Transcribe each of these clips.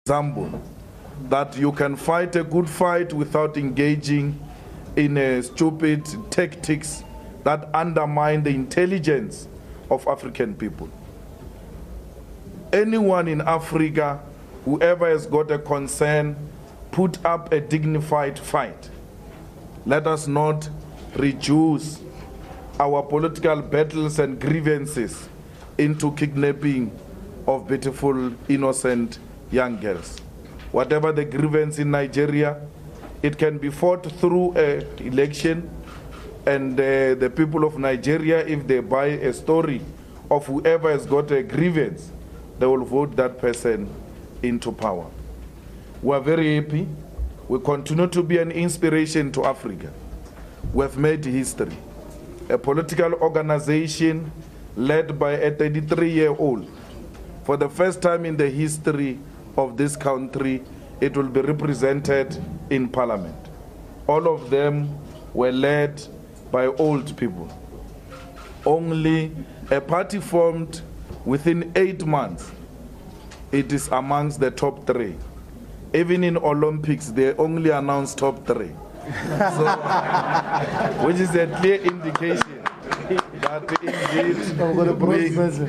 example that you can fight a good fight without engaging in stupid tactics that undermine the intelligence of African people. Anyone in Africa, whoever has got a concern, put up a dignified fight. Let us not reduce our political battles and grievances into kidnapping of beautiful, innocent young girls. Whatever the grievance in Nigeria, it can be fought through an election, and the people of Nigeria, if they buy a story of whoever has got a grievance, they will vote that person into power. We are very happy. We continue to be an inspiration to Africa. We have made history. A political organization led by a 33-year-old. For the first time in the history of this country, it will be represented in parliament. All of them were led by old people. Only a party formed within 8 months, it is amongst the top 3. Even in Olympics, they only announce top 3. So, which is a clear indication that indeed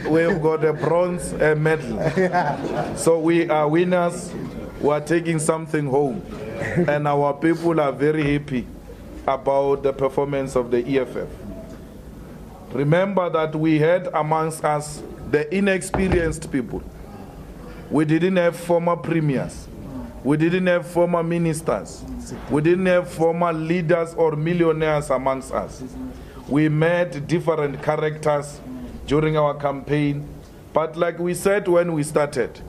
we have got a bronze medal. So we are winners. We are taking something home. And our people are very happy about the performance of the EFF. Remember that we had amongst us the inexperienced people. We didn't have former premiers. We didn't have former ministers. We didn't have former leaders or millionaires amongst us. We met different characters during our campaign. But like we said when we started,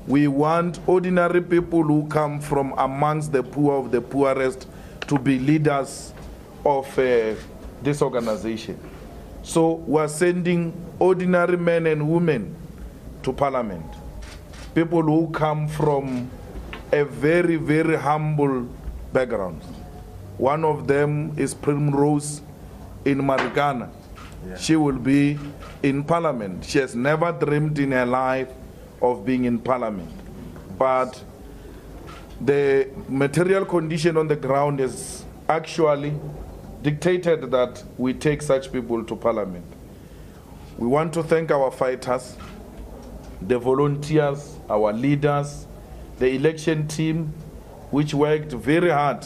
we want ordinary people who come from amongst the poor of the poorest to be leaders of this organization. So we're sending ordinary men and women to parliament. People who come from a very, very humble background. One of them is Primrose in Marikana. Yeah. She will be in parliament. She has never dreamed in her life of being in parliament. But the material condition on the ground is actually dictated that we take such people to parliament. We want to thank our fighters, the volunteers, our leaders, the election team, which worked very hard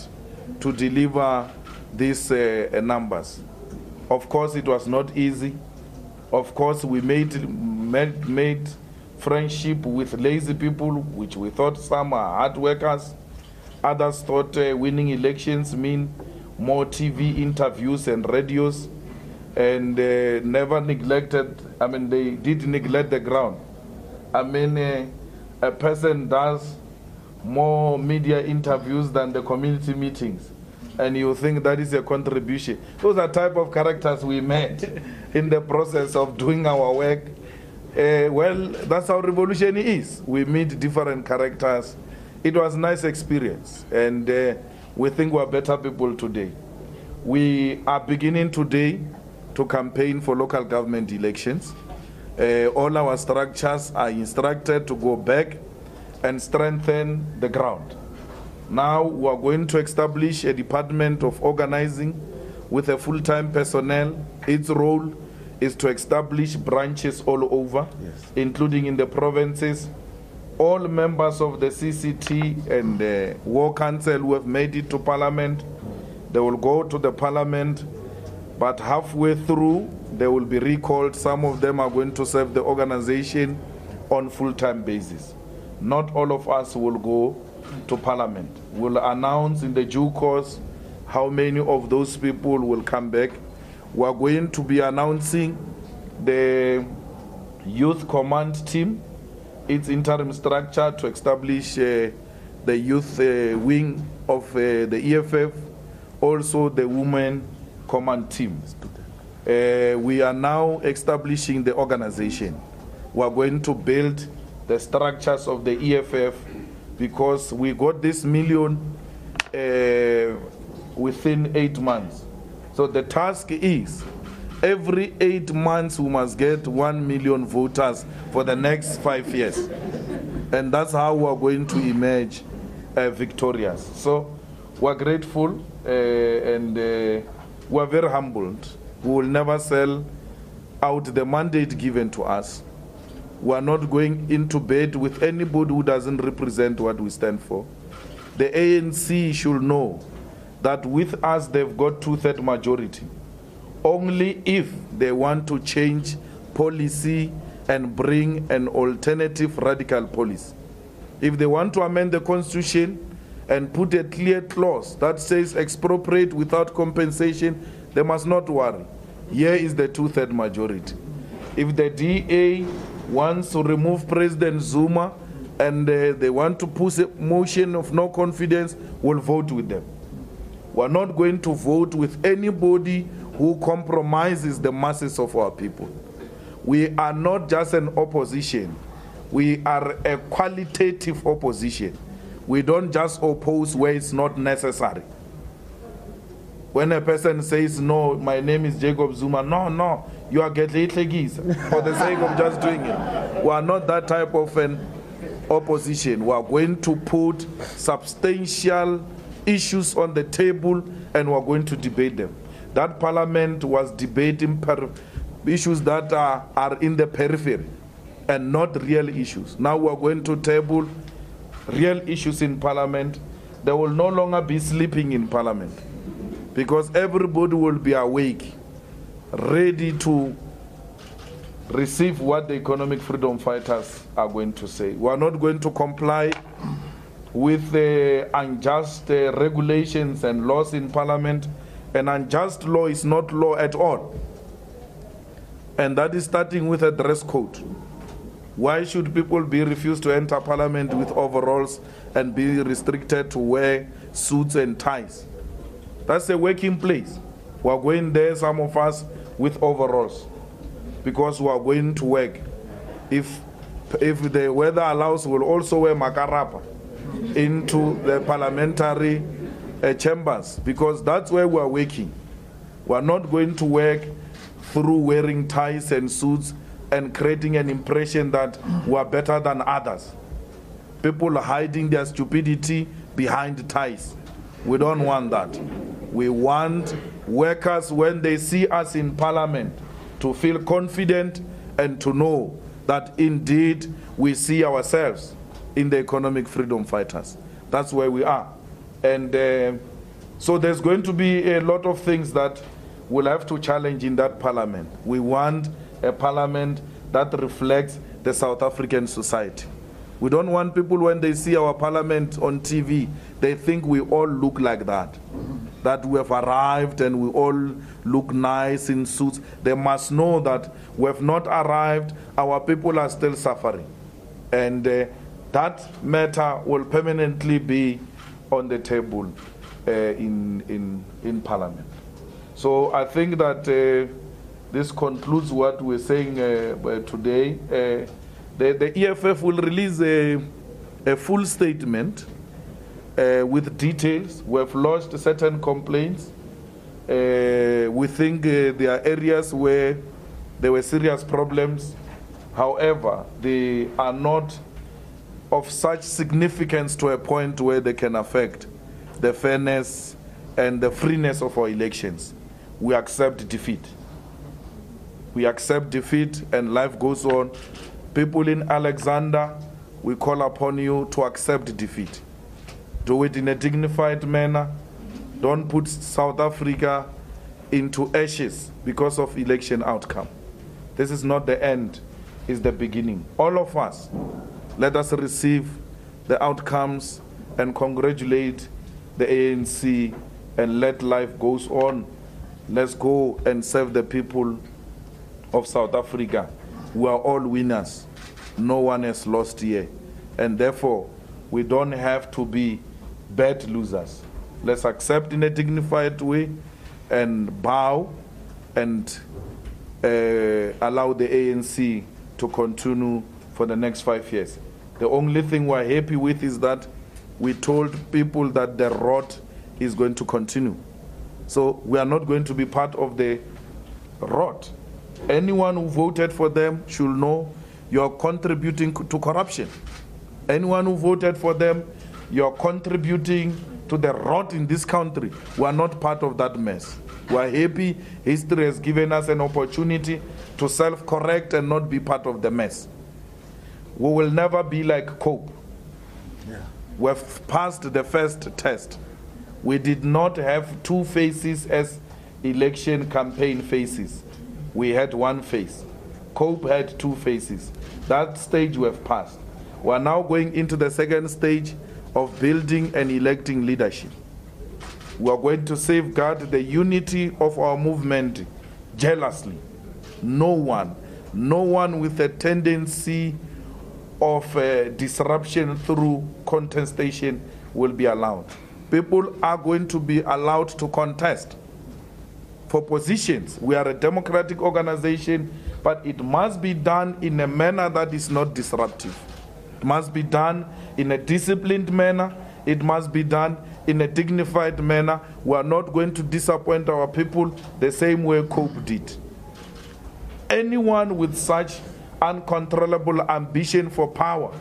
to deliver these numbers. Of course, it was not easy. Of course, we made friendship with lazy people, which we thought some are hard workers. Others thought winning elections mean more TV interviews and radios, and never neglected, they did neglect the ground. A person does more media interviews than the community meetings, and you think that is a contribution. Those are type of characters we met in the process of doing our work. Well, that's how revolution is. We meet different characters. It was a nice experience, and we think we're better people today. We are beginning today to campaign for local government elections. All our structures are instructed to go back and strengthen the ground. Now we are going to establish a department of organizing with a full-time personnel. Its role is to establish branches all over, yes, including in the provinces. All members of the CCT and the War Council who have made it to Parliament, they will go to the Parliament, but halfway through, they will be recalled. Some of them are going to serve the organization on full-time basis. Not all of us will go to Parliament. We'll announce in the due course how many of those people will come back. We're going to be announcing the Youth Command Team, its interim structure to establish the youth wing of the EFF, also the Women Command Team. We are now establishing the organization. We are going to build the structures of the EFF because we got this million within 8 months. So the task is every 8 months we must get 1 million voters for the next 5 years. And that's how we're going to emerge victorious. So we're grateful and we're very humbled. We will never sell out the mandate given to us. We are not going into bed with anybody who doesn't represent what we stand for. The ANC should know that with us they've got 2/3 majority. Only if they want to change policy and bring an alternative radical policy. If they want to amend the constitution and put a clear clause that says expropriate without compensation, they must not worry. Here is the 2/3 majority. If the DA wants to remove President Zuma and they want to push a motion of no confidence, we'll vote with them. We're not going to vote with anybody who compromises the masses of our people. We are not just an opposition. We are a qualitative opposition. We don't just oppose where it's not necessary. When a person says, no, my name is Jacob Zuma, no, you are getting for the sake of just doing it. We are not that type of an opposition. We are going to put substantial issues on the table and we are going to debate them. That parliament was debating issues that are in the periphery and not real issues. Now we are going to table real issues in parliament. There will no longer be sleeping in parliament because everybody will be awake, ready to receive what the economic freedom fighters are going to say. We are not going to comply with the unjust regulations and laws in parliament. An unjust law is not law at all. And that is starting with a dress code. Why should people be refused to enter parliament with overalls and be restricted to wear suits and ties? That's a working place. We are going there, some of us, with overalls because we are going to work. If the weather allows, we'll also wear makarapa into the parliamentary chambers because that's where we are working. We are not going to work through wearing ties and suits and creating an impression that we are better than others. People are hiding their stupidity behind ties. We don't want that. We want workers, when they see us in parliament, to feel confident and to know that indeed we see ourselves in the economic freedom fighters. That's where we are. And so there's going to be a lot of things that we'll have to challenge in that parliament. We want a parliament that reflects the South African society. We don't want people, when they see our parliament on TV, they think we all look like that. That we have arrived and we all look nice in suits. They must know that we have not arrived, our people are still suffering. And that matter will permanently be on the table in parliament. So I think that this concludes what we're saying today. The EFF will release a full statement with details. We have lodged certain complaints. We think there are areas where there were serious problems. However, they are not of such significance to a point where they can affect the fairness and the freeness of our elections. We accept defeat. We accept defeat and life goes on. People in Alexander, we call upon you to accept defeat. Do it in a dignified manner. Don't put South Africa into ashes because of election outcome. This is not the end, it's the beginning. All of us, let us receive the outcomes and congratulate the ANC and let life goes on. Let's go and serve the people of South Africa. We are all winners. No one has lost here. And therefore, we don't have to be bad losers. Let's accept in a dignified way and bow and allow the ANC to continue for the next 5 years. The only thing we're happy with is that we told people that the rot is going to continue. So we are not going to be part of the rot. Anyone who voted for them should know you are contributing to corruption. Anyone who voted for them, you're contributing to the rot in this country. We are not part of that mess. We are happy history has given us an opportunity to self-correct and not be part of the mess. We will never be like Cope. Yeah. We've passed the first test. We did not have two faces as election campaign faces. We had one face. Cope had two faces. That stage we have passed. We are now going into the second stage of building and electing leadership. We are going to safeguard the unity of our movement jealously. No one with a tendency of disruption through contestation will be allowed. People are going to be allowed to contest for positions. We are a democratic organization, but it must be done in a manner that is not disruptive. It must be done in a disciplined manner. It must be done in a dignified manner. We are not going to disappoint our people the same way Cope did. Anyone with such uncontrollable ambition for power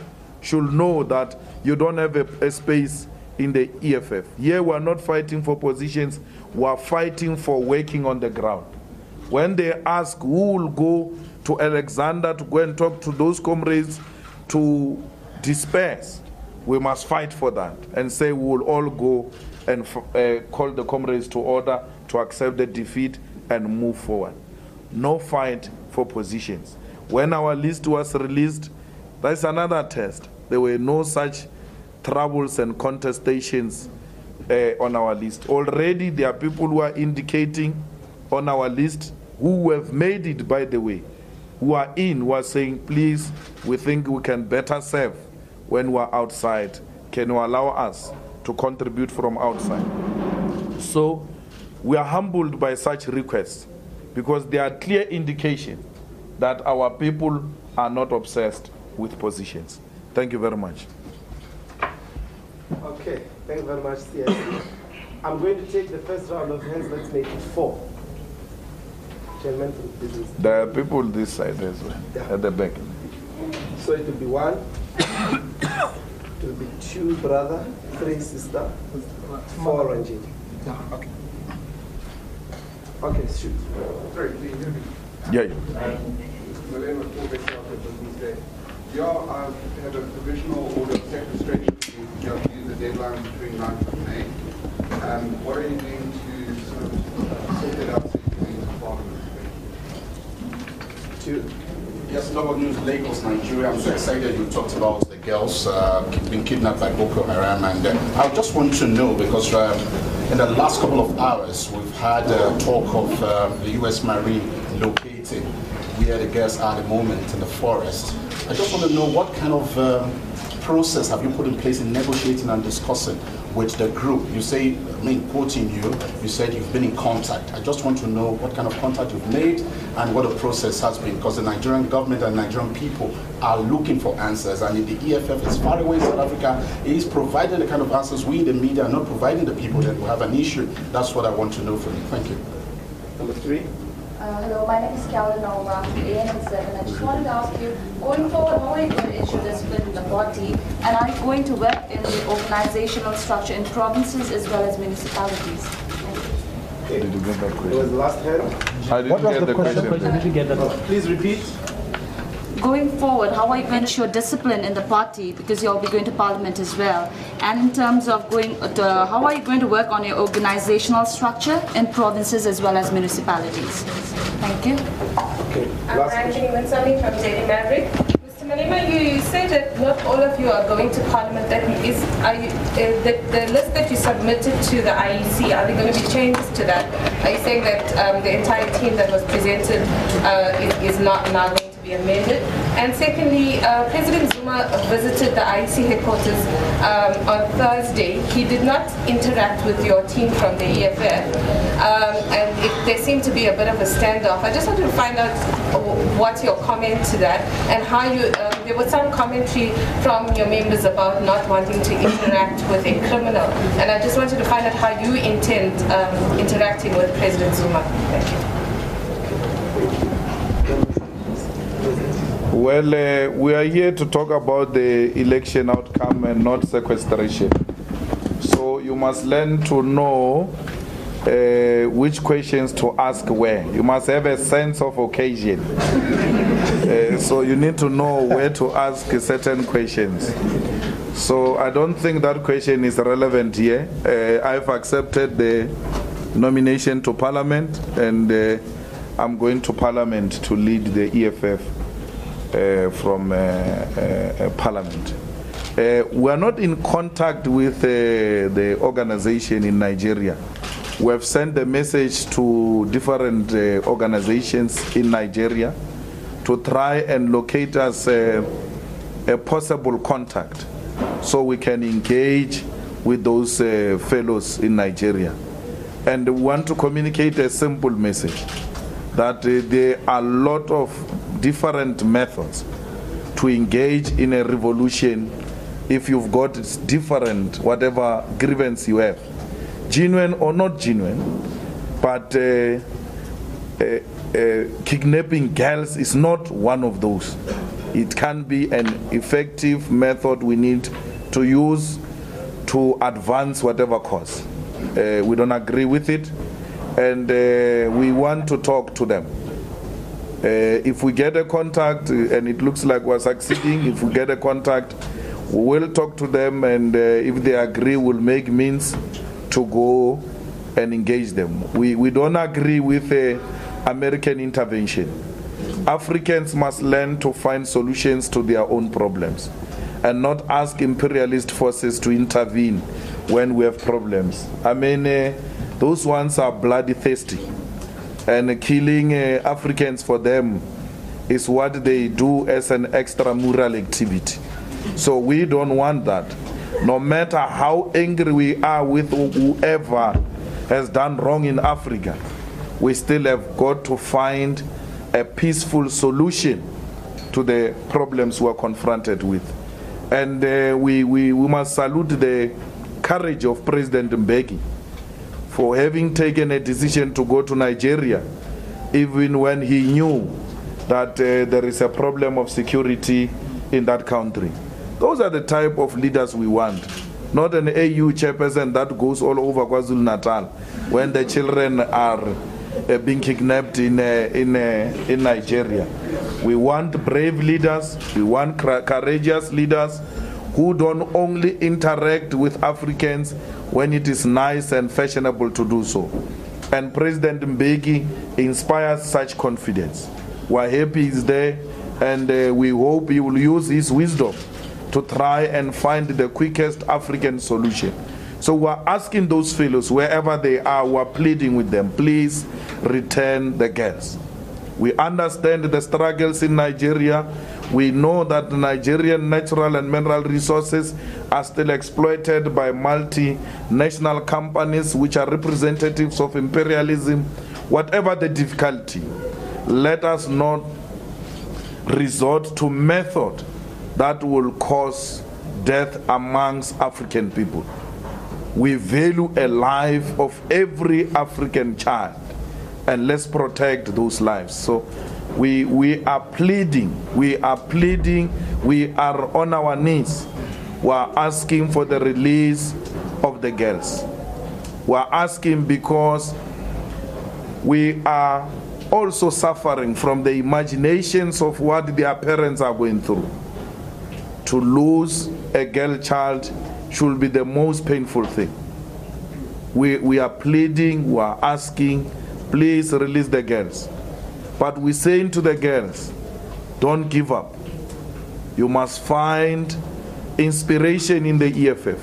should know that you don't have a space in the EFF. Here we are not fighting for positions, we are fighting for working on the ground. When they ask who will go to Alexander to go and talk to those comrades to disperse, we must fight for that and say we will all go and call the comrades to order to accept the defeat and move forward. No fight for positions. When our list was released, that's another test. There were no such troubles and contestations on our list. Already there are people who are indicating on our list who have made it, by the way, who are saying, please, we think we can better serve when we're outside. Can you allow us to contribute from outside? So we are humbled by such requests because there are clear indications that our people are not obsessed with positions. Thank you very much. Okay, thank you very much, CIC. I'm going to take the first round of hands. Let's make it 4. Gentlemen, business. There are people this side as well, at the back. So it will be 1, it will be 2 brother, 3 sister, 4 Ranjit. Okay. Okay, shoot. Sorry, do you hear me? Yeah. Malema, I have a provisional order of sequestration to use the deadline between 9th of May. What are you doing to sort of sort it out so you can use Parliament? 2. Yes, Global News, Lagos, Nigeria. I'm so excited you talked about the girls being kidnapped by Boko Haram. And I just want to know, because in the last couple of hours, we've had talk of the U.S. Marine locating where the girls are at the moment in the forest. I just want to know what kind of process have you put in place in negotiating and discussing with the group? You say, quoting you, you said you've been in contact. I just want to know what kind of contact you've made and what the process has been, because the Nigerian government and Nigerian people are looking for answers, and if the EFF is far away in South Africa, is providing the kind of answers we in the media are not providing the people, then we'll have an issue. That's what I want to know from you. Thank you. Number 3. Hello, my name is Carolyn Olma from ANN7. I just wanted to ask you, going forward, how are you going to ensure discipline in the party? And are you going to work in the organizational structure in provinces as well as municipalities? Okay. Did you get that question? It was the last hand. I didn't get the question. Did you get that? Please repeat. Going forward, how are you going to ensure discipline in the party, because you'll be going to parliament as well? And in terms of how are you going to work on your organizational structure in provinces as well as municipalities? Thank you. Okay. I'm Ranjini Mansami from Daily Maverick. Mr. Malema, you say that not all of you are going to parliament. That is, the list that you submitted to the IEC, are there going to be changes to that? Are you saying that the entire team that was presented is not now going to be amended? And secondly, President Zuma visited the IEC headquarters on Thursday. He did not interact with your team from the EFF, and there seemed to be a bit of a standoff. I just wanted to find out what's your comment to that, and how you, there was some commentary from your members about not wanting to interact with a criminal, and I just wanted to find out how you intend interacting with President Zuma. Thank you. Well, we are here to talk about the election outcome and not sequestration. So you must learn to know which questions to ask where. You must have a sense of occasion. So you need to know where to ask certain questions. So I don't think that question is relevant here. I've accepted the nomination to Parliament, and I'm going to Parliament to lead the EFF from Parliament. We are not in contact with the organization in Nigeria. We have sent a message to different organizations in Nigeria to try and locate us a possible contact so we can engage with those fellows in Nigeria. And we want to communicate a simple message that there are a lot of different methods to engage in a revolution if you've got different, whatever grievance you have, genuine or not genuine. But kidnapping girls is not one of those. It can be an effective method we need to use to advance whatever cause. We don't agree with it, and we want to talk to them. If we get a contact and it looks like we're succeeding, if we get a contact, we will talk to them, and if they agree, we'll make means to go and engage them. We don't agree with American intervention. Africans must learn to find solutions to their own problems and not ask imperialist forces to intervene when we have problems. I mean, those ones are bloody thirsty, and killing Africans for them is what they do as an extramural activity. So we don't want that. No matter how angry we are with whoever has done wrong in Africa, we still have got to find a peaceful solution to the problems we're confronted with. And we must salute the courage of President Mbeki for having taken a decision to go to Nigeria, even when he knew that there is a problem of security in that country. Those are the type of leaders we want, not an AU chairperson that goes all over KwaZulu-Natal when the children are being kidnapped in Nigeria. We want brave leaders, we want courageous leaders who don't only interact with Africans when it is nice and fashionable to do so. And President Mbeki inspires such confidence. We're happy he's there, and we hope he will use his wisdom to try and find the quickest African solution. So we're asking those fellows, wherever they are, we're pleading with them, please return the girls. We understand the struggles in Nigeria. We know that the Nigerian natural and mineral resources are still exploited by multinational companies which are representatives of imperialism. Whatever the difficulty, let us not resort to method that will cause death amongst African people. We value a life of every African child, and let's protect those lives. So we are pleading, we are on our knees. We are asking for the release of the girls. We are asking because we are also suffering from the imaginations of what their parents are going through. To lose a girl child should be the most painful thing. We are pleading, we are asking, please release the girls. But we're saying to the girls, don't give up. You must find inspiration in the EFF.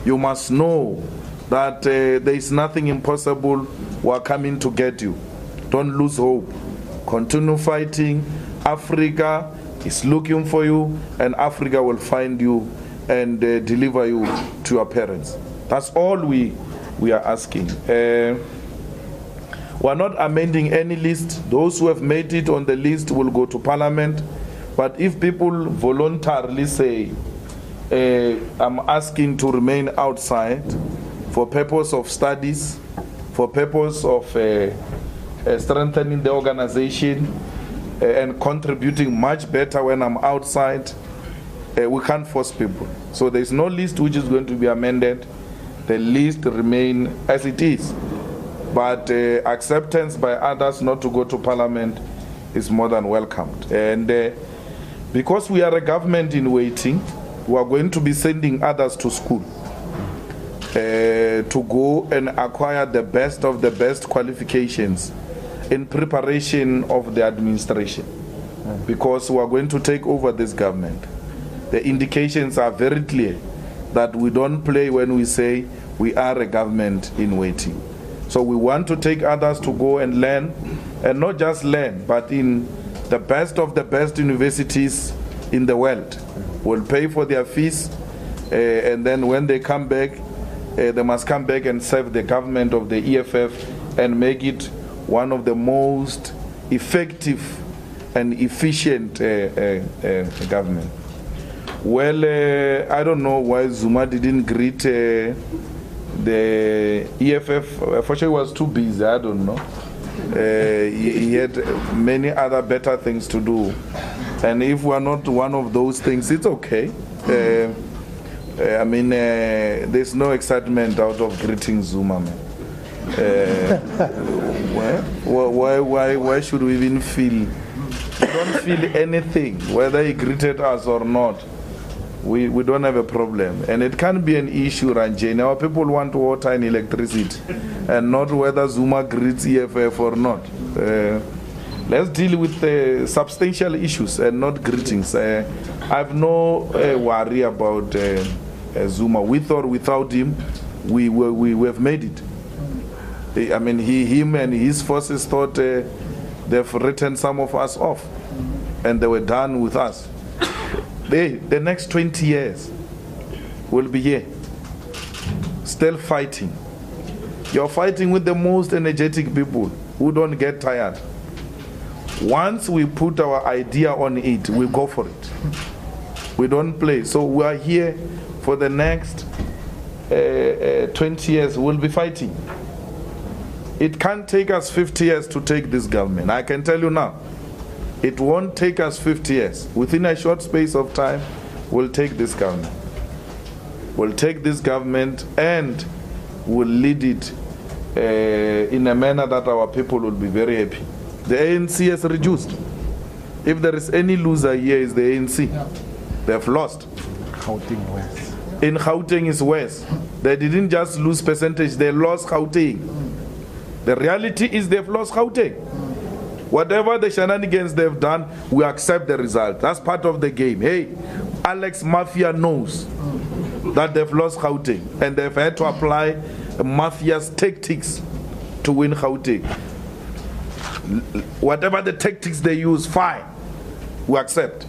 You must know that there is nothing impossible. We are coming to get you. Don't lose hope. Continue fighting. Africa is looking for you, and Africa will find you and deliver you to your parents. That's all we are asking. We're not amending any list. Those who have made it on the list will go to Parliament. But if people voluntarily say, I'm asking to remain outside for purpose of studies, for purpose of strengthening the organization, and contributing much better when I'm outside. We can't force people. So there's no list which is going to be amended. The list remain as it is. But acceptance by others not to go to Parliament is more than welcomed. And because we are a government in waiting, we are going to be sending others to school to go and acquire the best of the best qualifications in preparation of the administration. Because we are going to take over this government. The indications are very clear that we don't play when we say we are a government in waiting. So we want to take others to go and learn, and not just learn, but in the best of the best universities in the world. We'll pay for their fees, and then when they come back, they must come back and serve the government of the EFF and make it one of the most effective and efficient government. Well, I don't know why Zuma didn't greet the EFF. Unfortunately, he was too busy. I don't know. He had many other better things to do. And if we are not one of those things, it's okay. I mean, there's no excitement out of greeting Zuma, man. Why should we even feel? We don't feel anything, whether he greeted us or not. We don't have a problem. And it can be an issue, Ranjane. Our people want water and electricity, and not whether Zuma greets EFF or not. Let's deal with the substantial issues and not greetings. I have no worry about Zuma. With or without him, we have made it. I mean, him and his forces thought they've written some of us off, and they were done with us. The next 20 years will be here, still fighting. You're fighting with the most energetic people who don't get tired. Once we put our idea on it, we go for it. We don't play. So we are here for the next 20 years. We'll be fighting. It can't take us 50 years to take this government. I can tell you now. It won't take us 50 years. Within a short space of time, we'll take this government. We'll take this government and we'll lead it in a manner that our people will be very happy. The ANC has reduced. If there is any loser here, is the ANC. Yeah. They've lost. Gauteng worse. In Gauteng is worse. They didn't just lose percentage, they lost Gauteng. The reality is they've lost Gauteng. Whatever the shenanigans they've done, we accept the result. That's part of the game. Hey, Alex Mafia knows that they've lost Gauteng, and they've had to apply Mafia's tactics to win Gauteng. Whatever the tactics they use, fine, we accept.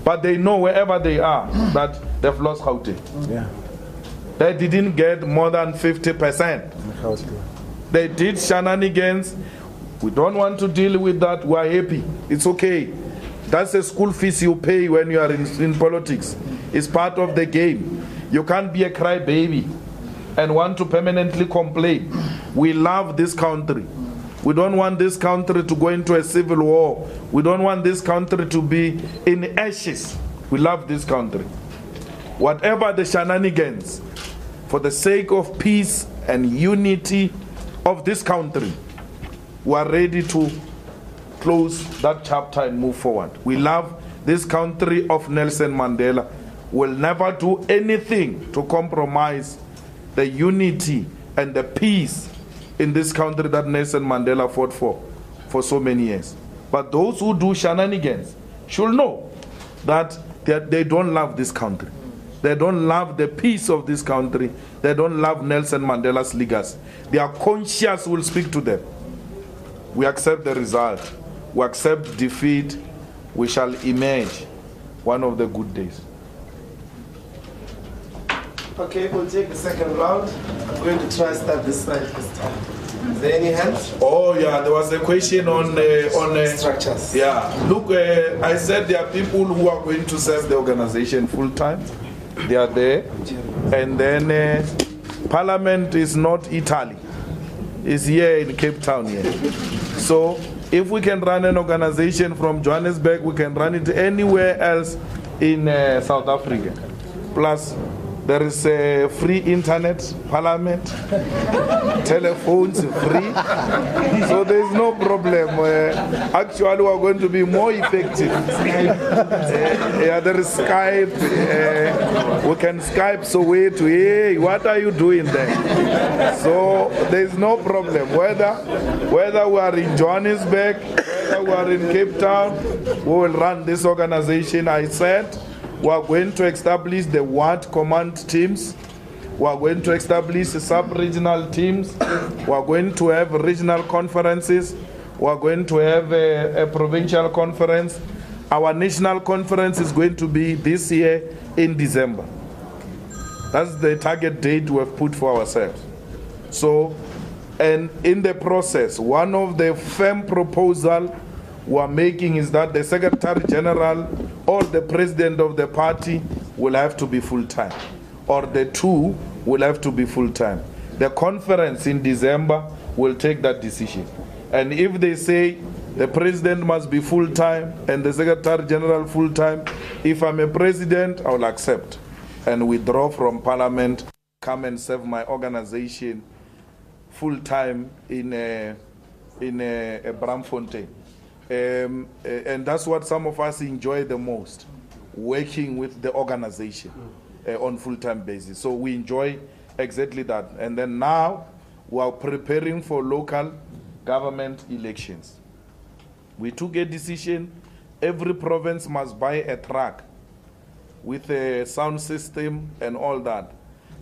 But they know wherever they are that they've lost Gauteng. Yeah. They didn't get more than 50%. They did shenanigans. We don't want to deal with that. We are happy. It's okay. That's the school fees you pay when you are in politics. It's part of the game. You can't be a crybaby and want to permanently complain. We love this country. We don't want this country to go into a civil war. We don't want this country to be in ashes. We love this country. Whatever the shenanigans, for the sake of peace and unity of this country, we are ready to close that chapter and move forward. We love this country of Nelson Mandela. We'll never do anything to compromise the unity and the peace in this country that Nelson Mandela fought for so many years. But those who do shenanigans should know that they don't love this country. They don't love the peace of this country. They don't love Nelson Mandela's legacy. Their conscience will speak to them. We accept the result. We accept defeat. We shall emerge one of the good days. Okay, we'll take the second round. I'm going to try to start this side this time. Is there any hands? Oh yeah, there was a question on structures. Yeah, look, I said there are people who are going to serve the organization full time. They are there, and then Parliament is not Italy. It's here in Cape Town here. So If we can run an organization from Johannesburg, we can run it anywhere else in South Africa. Plus, there is a free internet, parliament, telephones free, so there is no problem. Actually, we are going to be more effective. Yeah, there is Skype. We can Skype so way to, hey, what are you doing there? So there is no problem. Whether we are in Johannesburg, whether we are in Cape Town, we will run this organization. I said, we are going to establish the ward command teams. We are going to establish sub-regional teams. We are going to have regional conferences. We are going to have a provincial conference. Our national conference is going to be this year in December. That's the target date we have put for ourselves. So, and in the process, one of the firm proposals we are making is that the Secretary General or the President of the party will have to be full-time, or the two will have to be full-time. The conference in December will take that decision. And if they say the President must be full-time and the Secretary General full-time, if I'm a President, I will accept and withdraw from Parliament, come and serve my organization full-time in Braamfontein. And that's what some of us enjoy the most, working with the organization on full-time basis. So we enjoy exactly that. And then now we are preparing for local government elections. We took a decision, every province must buy a truck with a sound system and all that.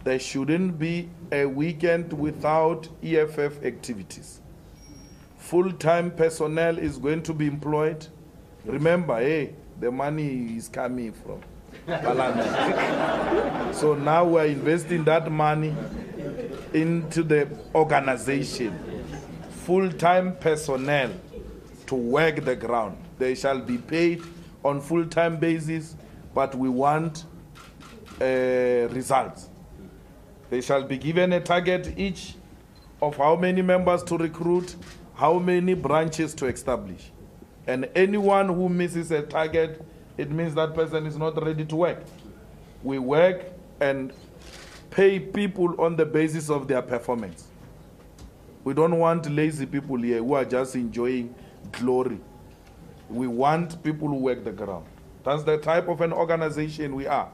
There shouldn't be a weekend without EFF activities. Full-time personnel is going to be employed. Remember, hey, the money is coming from Parliament. So now we're investing that money into the organization. Full-time personnel to work the ground. They shall be paid on full-time basis, but we want results. They shall be given a target each of how many members to recruit, how many branches to establish. And anyone who misses a target, it means that person is not ready to work. We work and pay people on the basis of their performance. We don't want lazy people here who are just enjoying glory. We want people who work the ground. That's the type of an organization we are.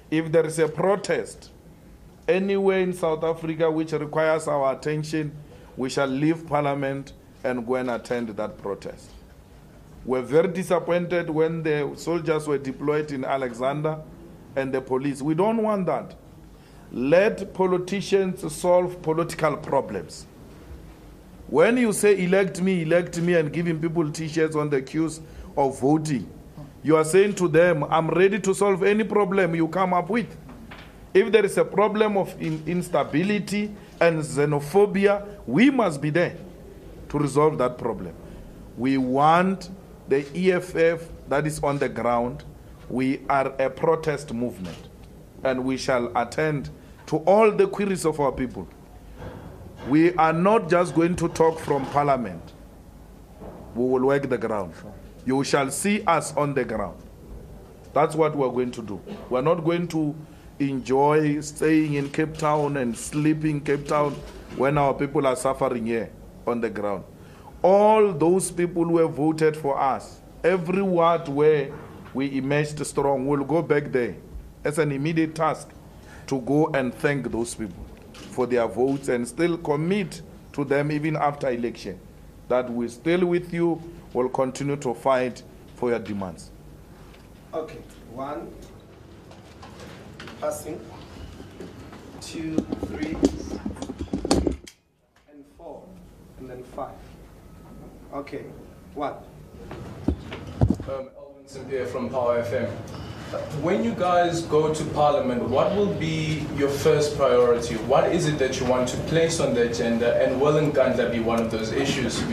If there is a protest anywhere in South Africa which requires our attention, we shall leave Parliament and go and attend that protest. We're very disappointed when the soldiers were deployed in Alexander and the police. We don't want that. Let politicians solve political problems. When you say elect me, and giving people t-shirts on the queues of voting, you are saying to them, I'm ready to solve any problem you come up with. If there is a problem of instability and xenophobia, we must be there to resolve that problem. We want the EFF that is on the ground. We are a protest movement, and we shall attend to all the queries of our people. We are not just going to talk from Parliament. We will work the ground. You shall see us on the ground. That's what we're going to do. We're not going to enjoy staying in Cape Town and sleeping in Cape Town when our people are suffering here on the ground. All those people who have voted for us, every ward where we emerged strong, will go back there as an immediate task to go and thank those people for their votes and still commit to them even after election, that we're still with you, will continue to fight for your demands. Okay, 1, passing, 2, 3, and 4, and then 5. Okay, 1. Elvin Simpier from Power FM. When you guys go to Parliament, what will be your first priority? What is it that you want to place on the agenda, and will Nkandla be one of those issues? You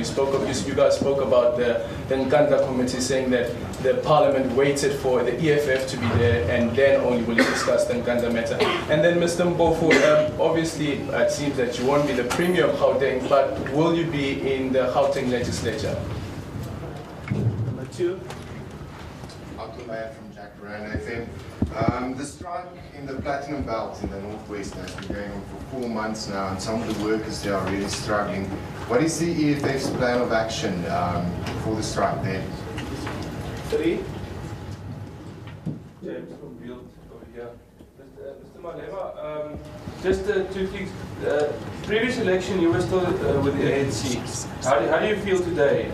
guys spoke about the Nkandla committee saying that the Parliament waited for the EFF to be there and then only will discuss the Nkandla matter. And then Mr. Mpofu, obviously it seems that you won't be the Premier of Gauteng, but will you be in the Gauteng legislature? two. Malema from Jack Ryan FM. The strike in the Platinum Belt in the Northwest has been going on for 4 months now, and some of the workers there are really struggling. What is the EFF's plan of action for the strike there? Three. James from Build over here. Mr. Malema, just two things. Previous election, you were still with the ANC. How do you feel today?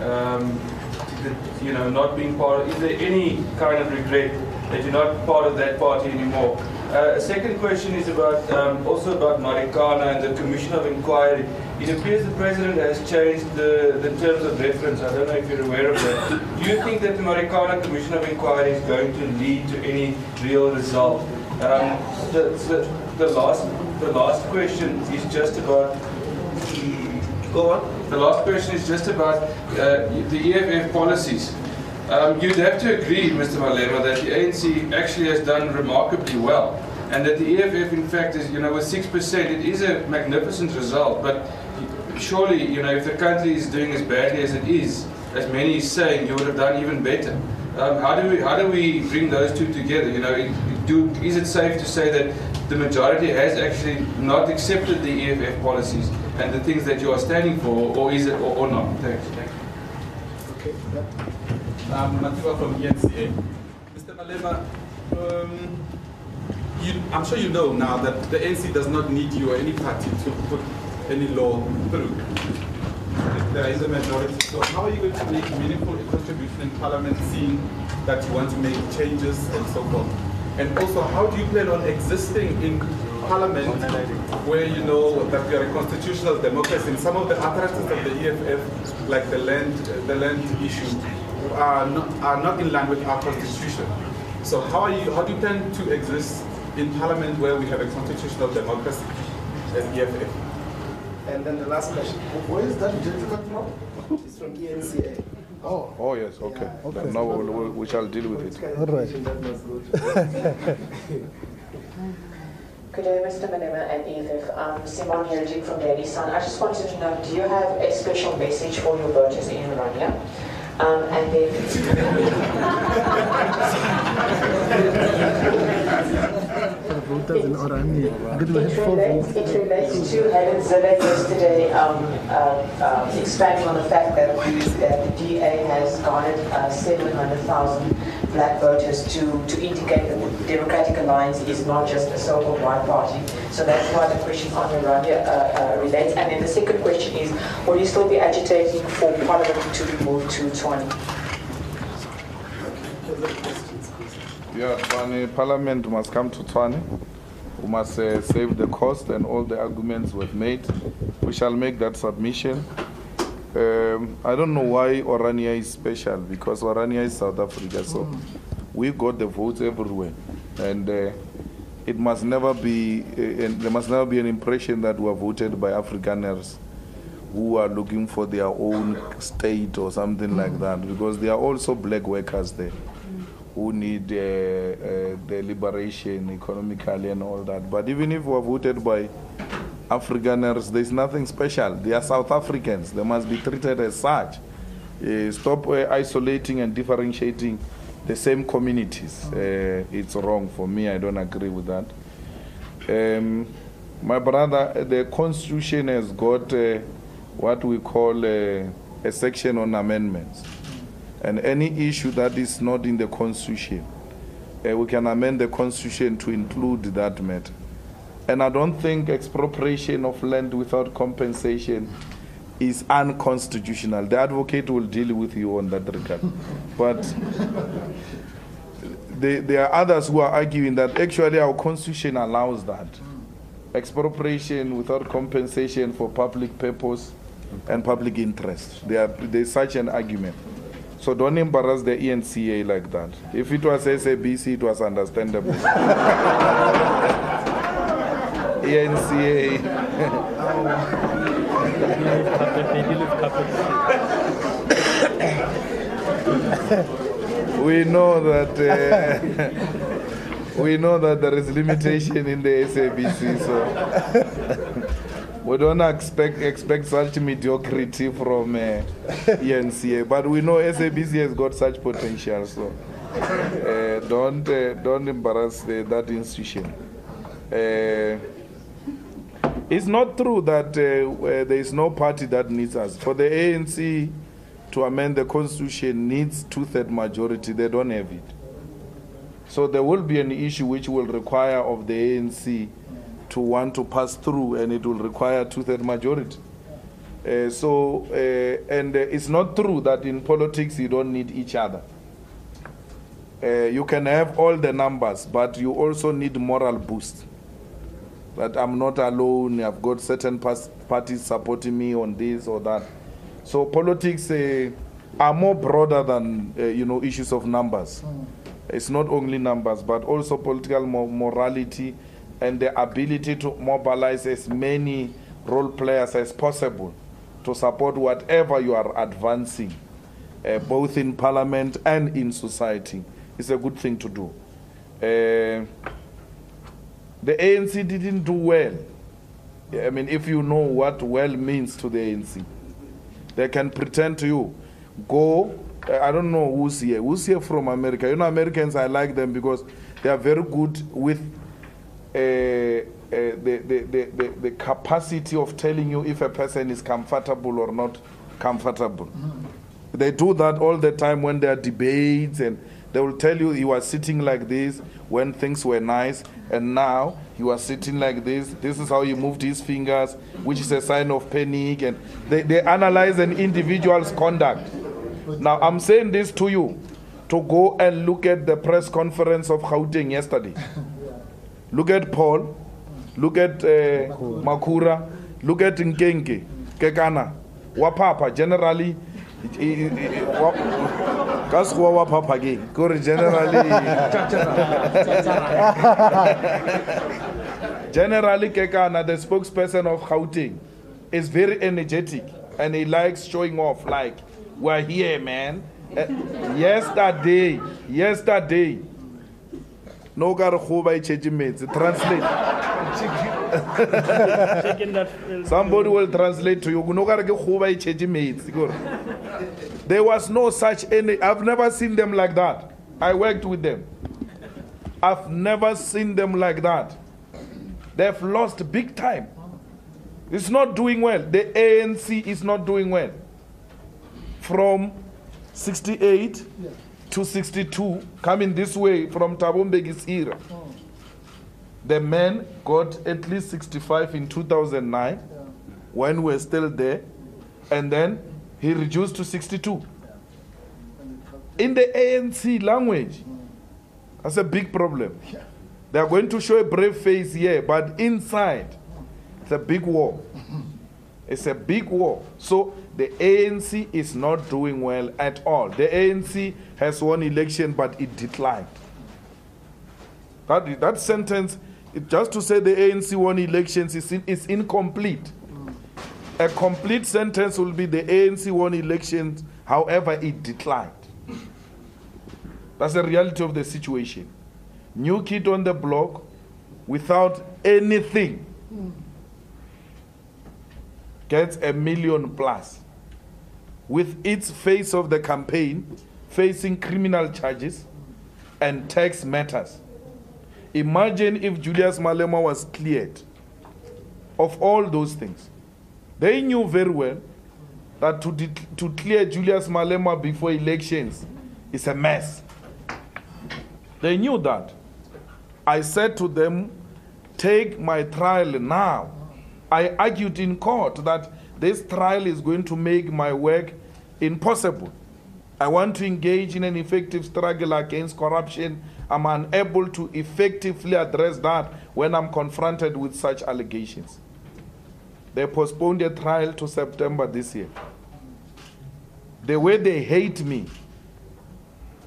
Not being part of, is there any kind of regret that you're not part of that party anymore? A second question is about also about Marikana and the Commission of Inquiry. It appears the President has changed the terms of reference. I don't know if you're aware of that. Do you think that the Marikana Commission of Inquiry is going to lead to any real result? The last question is just about. Go on. The last question is just about the EFF policies. You'd have to agree, Mr. Malema, that the ANC actually has done remarkably well, and that the EFF, in fact, is, with 6%, it is a magnificent result. But surely, if the country is doing as badly as it is, as many is saying, you would have done even better. How do we bring those two together? Is it safe to say that the majority has actually not accepted the EFF policies and the things that you are standing for, or is it or not? Thanks. Okay. Matiba from ENCA. Mr. Malema, I'm sure you know now that the ANC does not need you or any party to put any law through. There is a majority. So how are you going to make meaningful contribution in Parliament, seeing that you want to make changes and so forth? And also, how do you plan on existing in Parliament where you know that we are a constitutional democracy, and some of the apparatus of the EFF, like the land issue, are not in line with our constitution? So how do you plan to exist in Parliament where we have a constitutional democracy as EFF? And then the last question, where is that gentleman from? It's from ENCA. Oh yes, okay. Okay. Now we shall deal with it. All right. Good day, Mr. Malema and EFF. Simon Herjik from Daily Sun. I just wanted to know, do you have a special message for your voters in Orania? And then it relates to Helen Zille yesterday expanding on the fact that the DA has garnered 700,000 black voters to indicate that the Democratic Alliance is not just a so-called white party. So that's why the question on Orania relates. And then the second question is, will you still be agitating for Parliament to be moved to Tshwane? Yeah, Tshwane, Parliament must come to Tshwane. We must save the cost, and all the arguments we've made. We shall make that submission. I don't know why Orania is special, because Orania is South Africa, so we got the votes everywhere, and it must never be. There must never be an impression that we are voted by Afrikaners who are looking for their own state or something like that, because there are also black workers there who need the liberation economically and all that. But even if we are voted by Afrikaners, there's nothing special. They are South Africans. They must be treated as such. Stop isolating and differentiating the same communities. It's wrong for me. I don't agree with that. My brother, the Constitution has got what we call a section on amendments. And any issue that is not in the Constitution, we can amend the Constitution to include that matter. And I don't think expropriation of land without compensation is unconstitutional. The advocate will deal with you on that regard. But there are others who are arguing that actually our Constitution allows that. Expropriation without compensation for public purpose and public interest. There's such an argument. So don't embarrass the ENCA like that. If it was SABC, it was understandable. ENCA. We know that there is limitation in the SABC, so We don't expect such mediocrity from ENCA, but we know SABC has got such potential, so don't embarrass that institution. It's not true that there is no party that needs us. For the ANC to amend the constitution needs 2/3 majority. They don't have it. So there will be an issue which will require of the ANC to want to pass through, and it will require 2/3 majority. And it's not true that in politics you don't need each other. You can have all the numbers, but you also need moral boost. That I'm not alone, I've got certain parties supporting me on this or that. So politics are more broader than issues of numbers. It's not only numbers, but also political morality and the ability to mobilize as many role players as possible to support whatever you are advancing, both in parliament and in society. It's a good thing to do. The ANC didn't do well. I mean, if you know what well means to the ANC, they can pretend to you, go, I don't know who's here from America. You know, Americans, I like them because they are very good with the capacity of telling you if a person is comfortable or not comfortable. They do that all the time when there are debates, and they will tell you he was sitting like this when things were nice, and now he was sitting like this. This is how he moved his fingers, which is a sign of panic. And they analyze an individual's conduct. Now, I'm saying this to you, to go and look at the press conference of Gauteng yesterday. Look at Paul, look at Makura, look at Nkenke, Kekana, Wapapa, generally, Generally, Kekana, the spokesperson of Gauteng, is very energetic and he likes showing off, like, we're here, man. Yesterday, no translate. Somebody will translate to you. There was no such any. I've never seen them like that. I worked with them. I've never seen them like that. They've lost big time. It's not doing well. The ANC is not doing well. From 68 to 62, coming this way from Thabo Mbeki's era. The man got at least 65 in 2009 when we were still there, and then he reduced to 62. In the ANC language, that's a big problem. They are going to show a brave face here, but inside, it's a big war. It's a big war. So the ANC is not doing well at all. The ANC has won election, but it declined. That sentence, just to say the ANC won elections is incomplete. A complete sentence will be the ANC won elections, however it declined. That's the reality of the situation. New kid on the block without anything gets 1 million plus. With its face of the campaign facing criminal charges and tax matters. Imagine if Julius Malema was cleared of all those things. They knew very well that to clear Julius Malema before elections is a mess. They knew that. I said to them, take my trial now. I argued in court that this trial is going to make my work impossible. I want to engage in an effective struggle against corruption. I'm unable to effectively address that when I'm confronted with such allegations. They postponed the trial to September this year. The way they hate me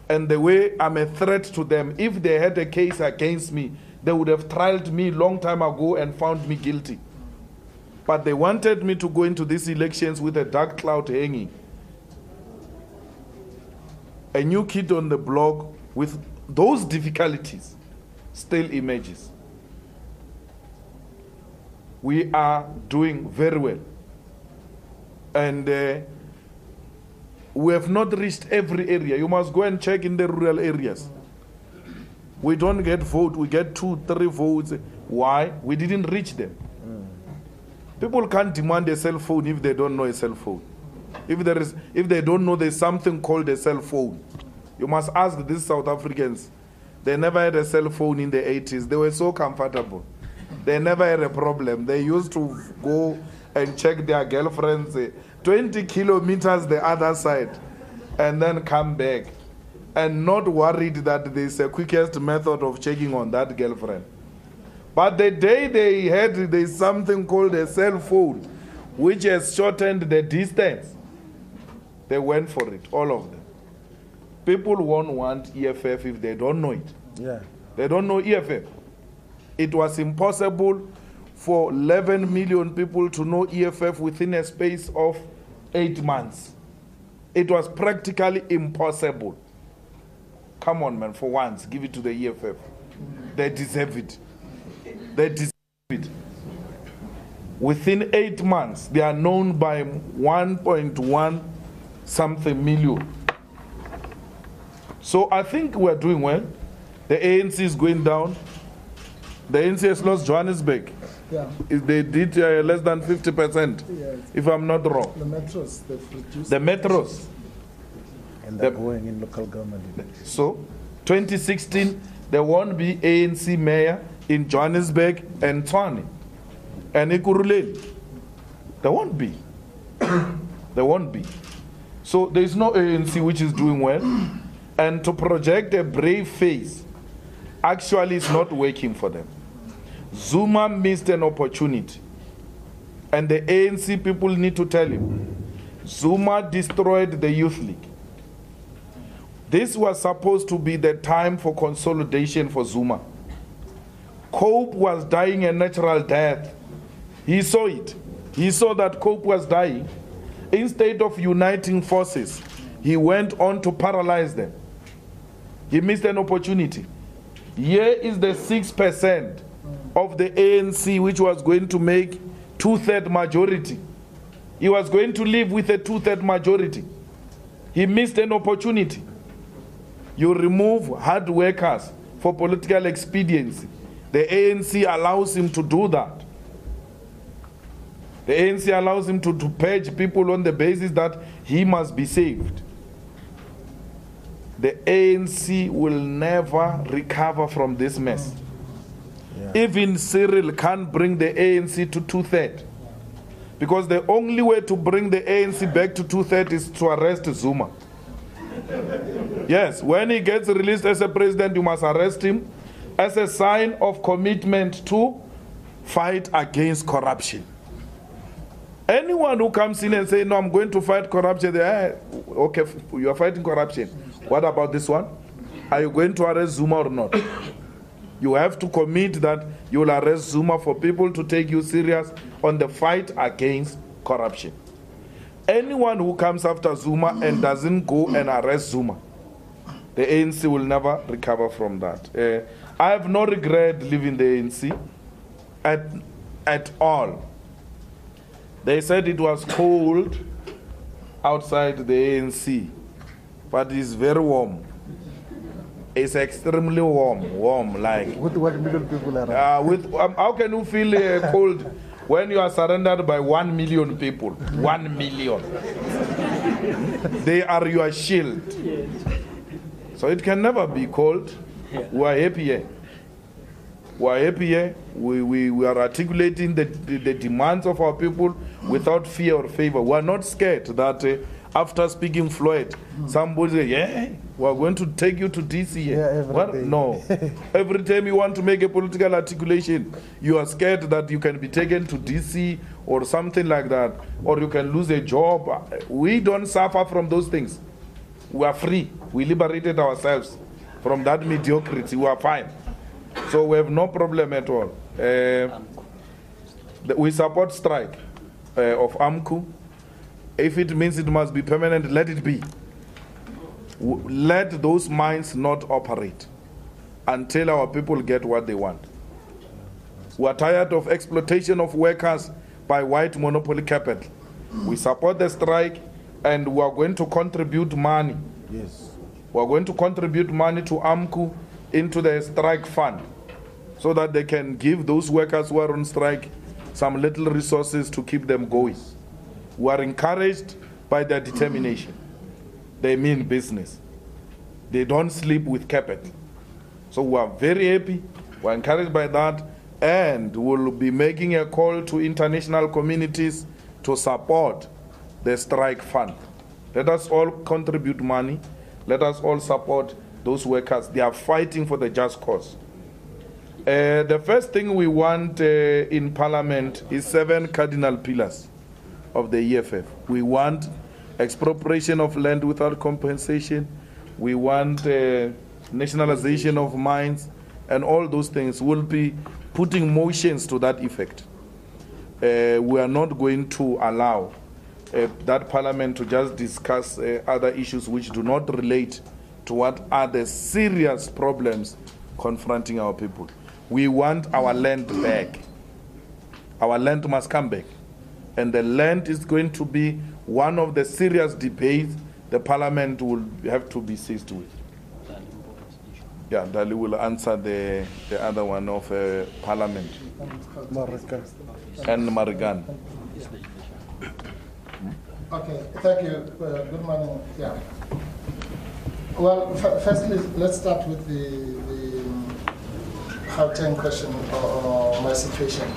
and the way I'm a threat to them, if they had a case against me, they would have trialed me long time ago and found me guilty. But they wanted me to go into these elections with a dark cloud hanging. A new kid on the block with those difficulties still emerges. we are doing very well. And we have not reached every area. You must go and check in the rural areas. We don't get vote, we get 2, 3 votes. Why? We didn't reach them. People can't demand a cell phone if they don't know a cell phone. If they don't know there's something called a cell phone. You must ask these South Africans. They never had a cell phone in the 80s. They were so comfortable. They never had a problem. They used to go and check their girlfriends 20 kilometers the other side and then come back and not worried that there's a quickest method of checking on that girlfriend. But the day there's something called a cell phone, which has shortened the distance, they went for it, all of them. People won't want EFF if they don't know it. Yeah. They don't know EFF. It was impossible for 11 million people to know EFF within a space of 8 months. It was practically impossible. Come on, man, for once, give it to the EFF. They deserve it. They deserve it. Within 8 months, they are known by 1.1 something million. So I think we're doing well. The ANC is going down. The ANC has lost Johannesburg. Yeah. They did less than 50%, Yes. if I'm not wrong. The metros, they've reduced. The metros. And they're going in local government. So, 2016, there won't be ANC mayor in Johannesburg and Tshwane and Ekurhuleni. There won't be. There won't be. So there is no ANC which is doing well. And to project a brave face actually is not working for them. Zuma missed an opportunity. And the ANC people need to tell him, Zuma destroyed the Youth League. This was supposed to be the time for consolidation for Zuma. Cope was dying a natural death. He saw it. He saw that Cope was dying. Instead of uniting forces, he went on to paralyze them. He missed an opportunity. Here is the 6% of the ANC which was going to make 2/3 majority. He was going to live with a 2/3 majority. He missed an opportunity. You remove hard workers for political expediency. The ANC allows him to do that. The ANC allows him to purge people on the basis that he must be saved. The ANC will never recover from this mess. Yeah. Even Cyril can't bring the ANC to 2/3. Because the only way to bring the ANC back to 2/3 is to arrest Zuma. Yes, when he gets released as a president, you must arrest him as a sign of commitment to fight against corruption. Anyone who comes in and says, no, I'm going to fight corruption, they okay, you are fighting corruption. What about this one? Are you going to arrest Zuma or not? You have to commit that you will arrest Zuma for people to take you serious on the fight against corruption. Anyone who comes after Zuma and doesn't go and arrest Zuma, the ANC will never recover from that. I have no regret leaving the ANC at all. They said it was cold outside the ANC, but it's very warm. It's extremely warm like. With what million people are how can you feel cold when you are surrounded by 1 million people? 1 million. They are your shield. So it can never be cold. We are happy here. We are happy here. We are articulating the demands of our people without fear or favor. We are not scared that after speaking Floyd, somebody say, yeah, we are going to take you to DC. Yeah, well, no. Every time you want to make a political articulation, you are scared that you can be taken to DC or something like that, or you can lose a job. We don't suffer from those things. We are free. We liberated ourselves from that mediocrity. We are fine. So we have no problem at all. We support strike of AMCU. If it means it must be permanent, let it be. Let those mines not operate until our people get what they want. We are tired of exploitation of workers by white monopoly capital. We support the strike, and we are going to contribute money. Yes. We are going to contribute money to AMCU into the strike fund so that they can give those workers who are on strike some little resources to keep them going. We are encouraged by their determination. They mean business. They don't sleep with capital. So we are very happy. We are encouraged by that, and we'll be making a call to international communities to support the strike fund. Let us all contribute money. Let us all support those workers. They are fighting for the just cause. The first thing we want in Parliament is 7 cardinal pillars of the EFF. We want expropriation of land without compensation. We want nationalization of mines, and all those things. Will be putting motions to that effect. We are not going to allow that Parliament to just discuss other issues which do not relate to what are the serious problems confronting our people. We want our land back. Our land must come back. And the land is going to be one of the serious debates the Parliament will have to be seized with. Yeah, Dali will answer the other one of Parliament. And Marigan. Okay, thank you. Good morning. Yeah. Well, firstly, let's start with the Gauteng question or my situation.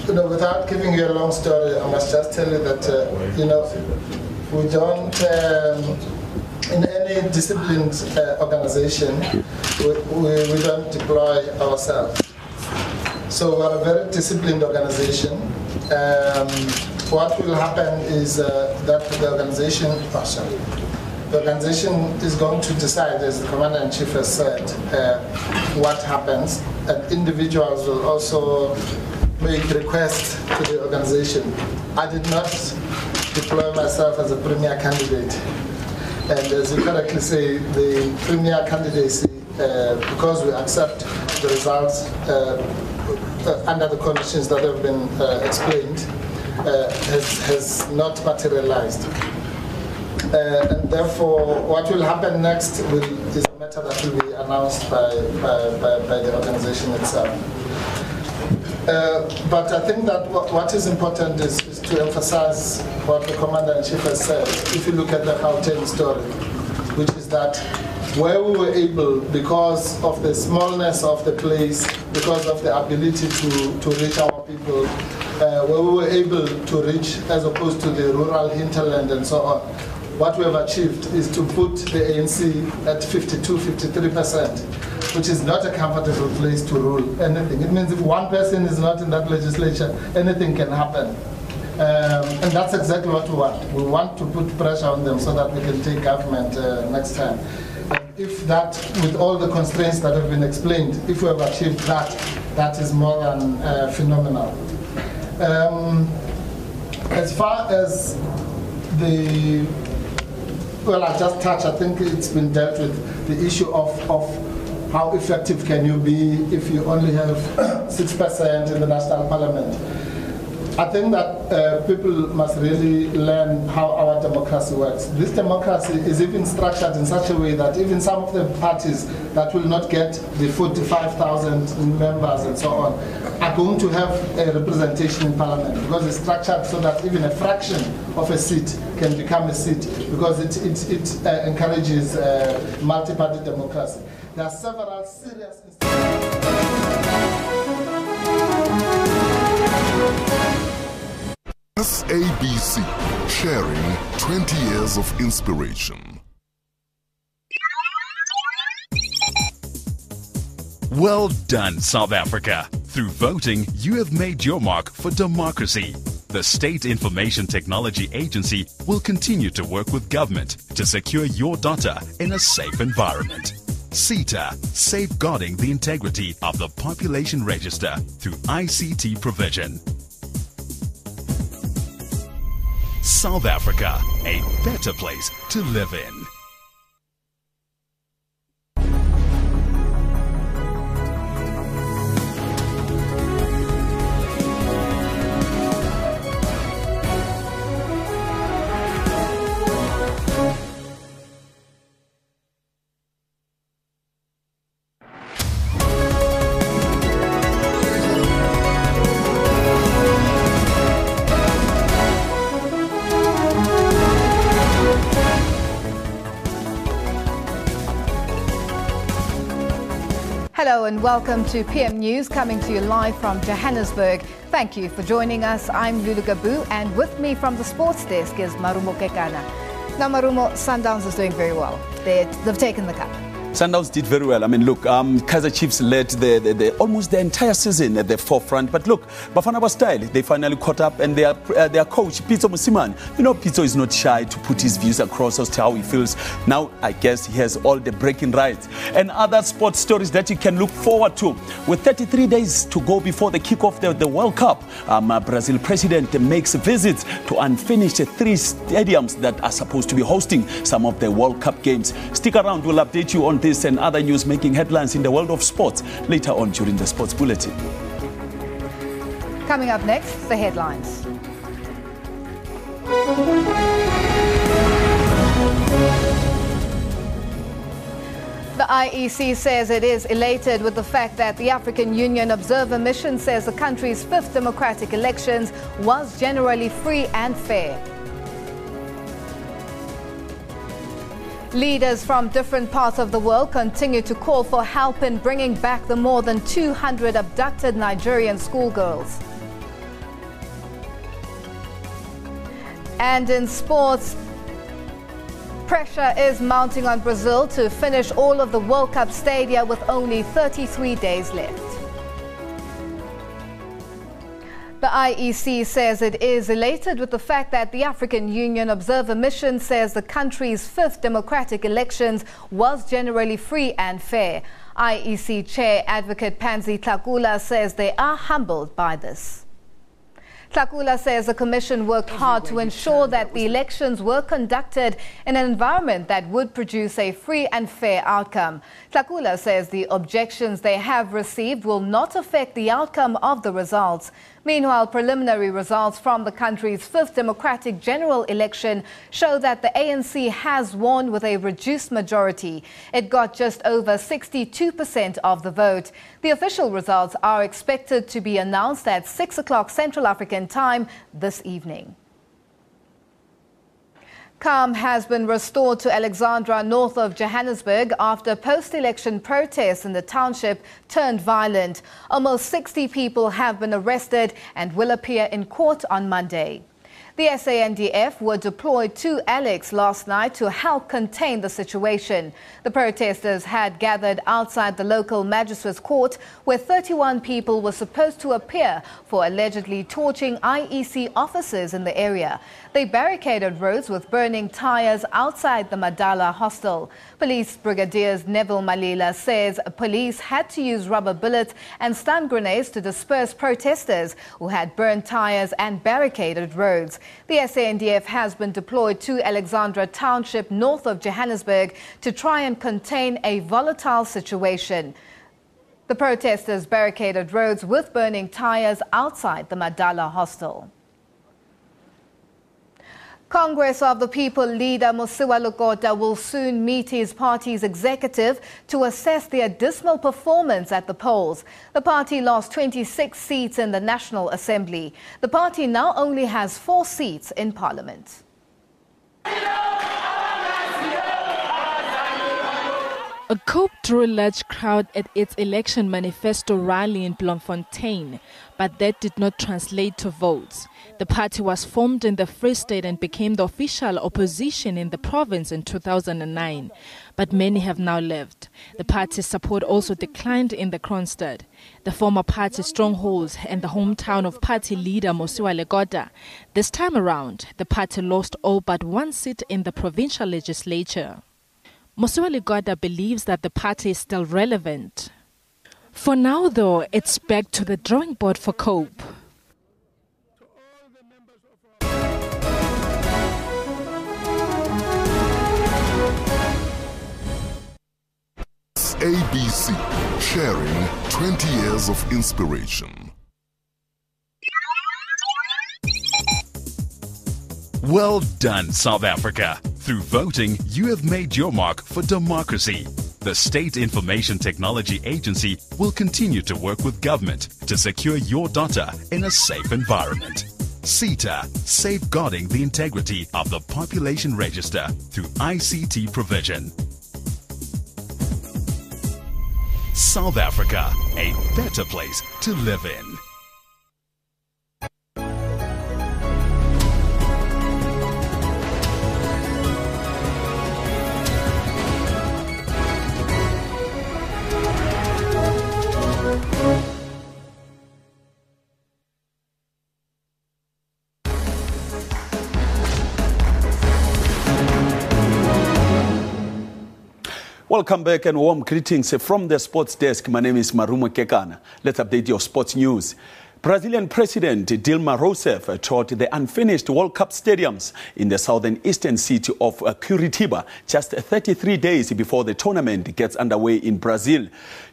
You know, without giving you a long story, I must just tell you that you know, we don't. In any disciplined organization, we don't deploy ourselves. So we're a very disciplined organization. What will happen is that the organization is going to decide, as the Commander-in-Chief has said, what happens, and individuals will also make requests to the organization. I did not deploy myself as a premier candidate. And as you correctly say, the premier candidacy, because we accept the results under the conditions that have been explained, has not materialized. And therefore, what will happen next is a matter that will be announced by the organization itself. But I think that what is important is to emphasize what the Commander-in-Chief has said. If you look at the Gauteng story, which is that where we were able, because of the smallness of the place, because of the ability to reach our people, where we were able to reach as opposed to the rural hinterland and so on, what we have achieved is to put the ANC at 52, 53%, which is not a comfortable place to rule anything. It means if one person is not in that legislature, anything can happen. And that's exactly what we want. We want to put pressure on them so that we can take government next time. And if that, with all the constraints that have been explained, if we have achieved that, that is more than phenomenal. As far as the, well, I just touched, I think it's been dealt with, the issue of how effective can you be if you only have 6% in the National Parliament. I think that people must really learn how our democracy works. This democracy is even structured in such a way that even some of the parties that will not get the 45,000 members and so on are going to have a representation in Parliament, because it's structured so that even a fraction of a seat can become a seat, because it encourages multi-party democracy. There are several serious SABC, sharing 20 years of inspiration. Well done, South Africa. Through voting, you have made your mark for democracy. The State Information Technology Agency will continue to work with government to secure your data in a safe environment. CETA, safeguarding the integrity of the population register through ICT provision. South Africa, a better place to live in. and welcome to PM News, coming to you live from Johannesburg. Thank you for joining us. I'm Lulu Gabu, and with me from the sports desk is Marumo Kekana. Now, Marumo, Sundowns is doing very well. They've taken the cup. Sundowns did very well. I mean, look, Kaizer Chiefs led almost the entire season at the forefront. But look, Bafana style, they finally caught up, and their coach, Pitso Musiman, you know, Pitso is not shy to put his views across as to how he feels. Now, I guess he has all the breaking rights. And other sports stories that you can look forward to. With 33 days to go before the kickoff of the World Cup, Brazil president makes visits to unfinished 3 stadiums that are supposed to be hosting some of the World Cup games. Stick around, we'll update you on this and other news making headlines in the world of sports later on during the Sports Bulletin. Coming up next, the headlines. The IEC says it is elated with the fact that the African Union Observer Mission says the country's 5th democratic elections was generally free and fair. Leaders from different parts of the world continue to call for help in bringing back the more than 200 abducted Nigerian schoolgirls. And in sports, pressure is mounting on Brazil to finish all of the World Cup stadia with only 33 days left. The IEC says it is elated with the fact that the African Union Observer Mission says the country's 5th democratic elections was generally free and fair. IEC Chair Advocate Pansy Tlakula says they are humbled by this. Tlakula says the Commission worked hard to ensure that the elections were conducted in an environment that would produce a free and fair outcome. Tlakula says the objections they have received will not affect the outcome of the results. Meanwhile, preliminary results from the country's 5th democratic general election show that the ANC has won with a reduced majority. It got just over 62% of the vote. The official results are expected to be announced at 6 o'clock Central African time this evening. Calm has been restored to Alexandra north of Johannesburg after post-election protests in the township turned violent. Almost 60 people have been arrested and will appear in court on Monday. The SANDF were deployed to Alex last night to help contain the situation. The protesters had gathered outside the local magistrate's court where 31 people were supposed to appear for allegedly torching IEC officers in the area. They barricaded roads with burning tires outside the Madala hostel. Police Brigadier Neville Malila says police had to use rubber bullets and stun grenades to disperse protesters who had burned tires and barricaded roads. The SANDF has been deployed to Alexandra Township north of Johannesburg to try and contain a volatile situation. The protesters barricaded roads with burning tires outside the Madala hostel. Congress of the People leader Mosiuoa Lekota will soon meet his party's executive to assess their dismal performance at the polls. The party lost 26 seats in the National Assembly. The party now only has 4 seats in Parliament. A coup drew a large crowd at its election manifesto rally in Bloemfontein, but that did not translate to votes. The party was formed in the Free State and became the official opposition in the province in 2009, but many have now left. The party's support also declined in the Kroonstad, the former party stronghold and the hometown of party leader Mosiuoa Lekota. This time around, the party lost all but 1 seat in the provincial legislature. Mosiuoa Lekota believes that the party is still relevant. For now, though, it's back to the drawing board for COPE. ABC, sharing 20 years of inspiration. Well done, South Africa. Through voting, you have made your mark for democracy. The State Information Technology Agency will continue to work with government to secure your data in a safe environment. CETA, safeguarding the integrity of the population register through ICT provision. South Africa, a better place to live in. Welcome back and warm greetings from the sports desk. My name is Marumo Kekana. Let's update your sports news. Brazilian President Dilma Rousseff toured the unfinished World Cup stadiums in the southern eastern city of Curitiba just 33 days before the tournament gets underway in Brazil.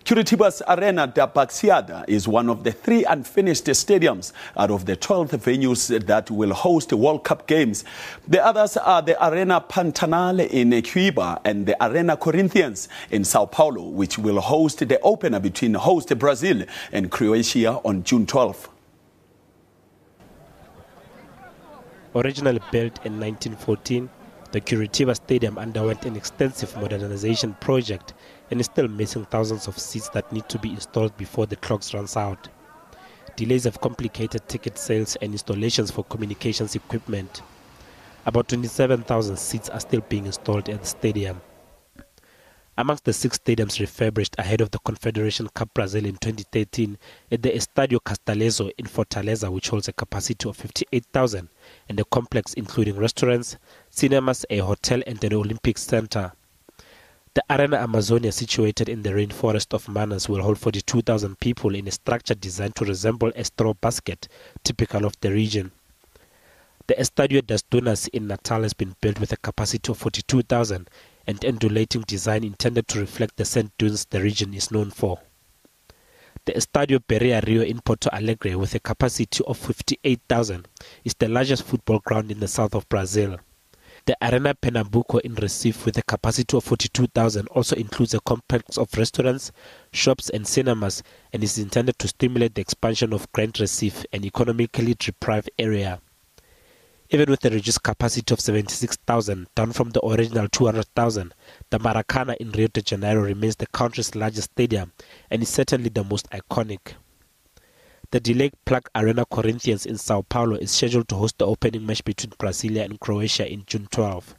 Curitiba's Arena da Baixada is one of the 3 unfinished stadiums out of the 12 venues that will host World Cup games. The others are the Arena Pantanal in Cuiabá and the Arena Corinthians in Sao Paulo, which will host the opener between host Brazil and Croatia on June 12th. Originally built in 1914, the Curitiba Stadium underwent an extensive modernization project and is still missing thousands of seats that need to be installed before the clock runs out. Delays have complicated ticket sales and installations for communications equipment. About 27,000 seats are still being installed at the stadium. Amongst the 6 stadiums refurbished ahead of the Confederation Cup Brazil in 2013 is the Estádio Castelezzo in Fortaleza, which holds a capacity of 58,000, and a complex including restaurants, cinemas, a hotel and an Olympic Center. The Arena Amazonia, situated in the rainforest of Manaus, will hold 42,000 people in a structure designed to resemble a straw basket, typical of the region. The Estádio das Dunas in Natal has been built with a capacity of 42,000 and undulating design intended to reflect the sand dunes the region is known for. The Estádio Pereira Rio in Porto Alegre, with a capacity of 58,000, is the largest football ground in the south of Brazil. The Arena Pernambuco in Recife, with a capacity of 42,000, also includes a complex of restaurants, shops and cinemas, and is intended to stimulate the expansion of Grand Recife, an economically deprived area. Even with a reduced capacity of 76,000, down from the original 200,000, the Maracanã in Rio de Janeiro remains the country's largest stadium and is certainly the most iconic. The delayed plug Arena Corinthians in Sao Paulo is scheduled to host the opening match between Brasilia and Croatia in June 12.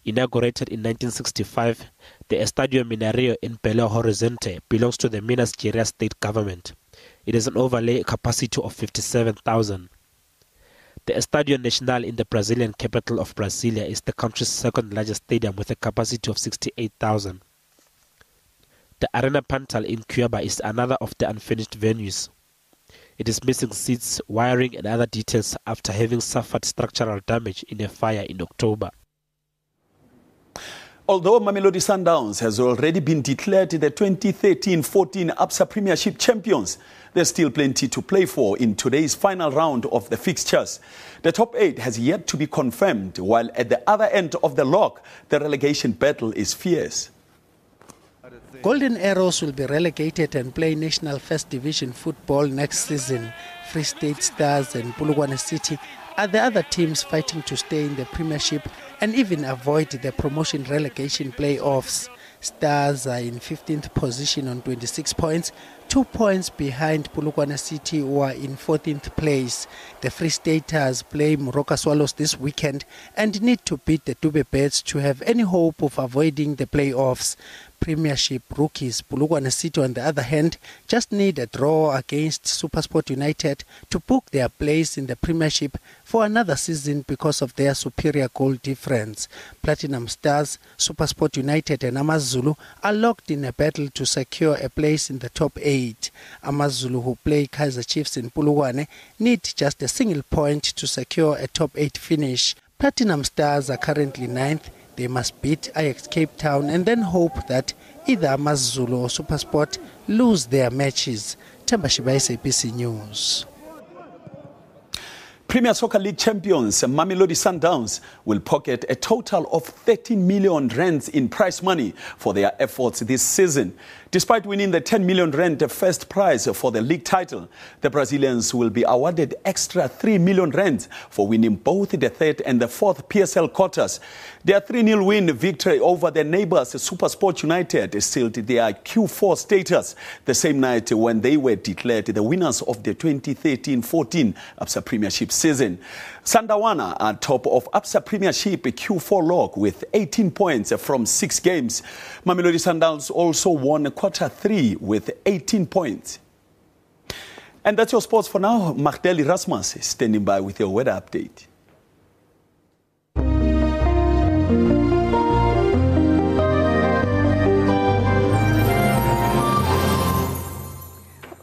Inaugurated in 1965, the Estádio Mineiro in Belo Horizonte belongs to the Minas Gerais state government. It has an overlay capacity of 57,000. The Estádio Nacional in the Brazilian capital of Brasilia is the country's second largest stadium with a capacity of 68,000. The Arena Pantanal in Cuiabá is another of the unfinished venues. It is missing seats, wiring and other details after having suffered structural damage in a fire in October. Although Mamelodi Sundowns has already been declared the 2013-14 ABSA Premiership champions, there's still plenty to play for in today's final round of the fixtures. The top 8 has yet to be confirmed, while at the other end of the lock, the relegation battle is fierce. Golden Arrows will be relegated and play National First Division football next season. Free State Stars and Polokwane City are the other teams fighting to stay in the Premiership and even avoid the promotion relegation playoffs. Stars are in 15th position on 26 points, 2 points behind Polokwane City, who are in 14th place. The Free Staters play Moroka Swallows this weekend and need to beat the Dube Birds to have any hope of avoiding the playoffs. Premiership rookies Polokwane City, on the other hand, just need a draw against SuperSport United to book their place in the Premiership for another season because of their superior goal difference. Platinum Stars, SuperSport United and AmaZulu are locked in a battle to secure a place in the top 8. AmaZulu, who play Kaizer Chiefs in Polokwane, need just a single point to secure a top 8 finish. Platinum Stars are currently 9th. They must beat Ajax Cape Town and then hope that either AmaZulu or SuperSport lose their matches. Themba Shiba, SABC News. Premier Soccer League champions Mamelodi Sundowns will pocket a total of 13 million rands in prize money for their efforts this season. Despite winning the 10 million rand first prize for the league title, the Brazilians will be awarded extra 3 million rand for winning both the third and the fourth PSL quarters. Their 3-0 win victory over their neighbours SuperSport United sealed their Q4 status the same night when they were declared the winners of the 2013-14 ABSA Premiership season. Sandawana are top of ABSA Premiership Q4 log with 18 points from 6 games. Mamelodi Sundowns also won quarter 3 with 18 points. And that's your sports for now. Magdali Rasmus is standing by with your weather update.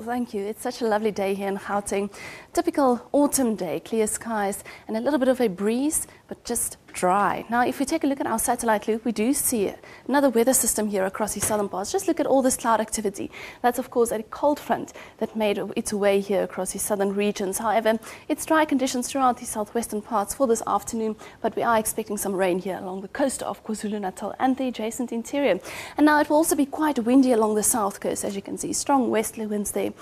Thank you. It's such a lovely day here in Gauteng. Typical autumn day, clear skies and a little bit of a breeze, but just dry. Now, if we take a look at our satellite loop, we do see another weather system here across the southern parts. Just look at all this cloud activity. That's, of course, a cold front that made its way here across the southern regions. However, it's dry conditions throughout the southwestern parts for this afternoon, but we are expecting some rain here along the coast of KwaZulu-Natal and the adjacent interior. And now it will also be quite windy along the south coast, as you can see. Strong westerly winds there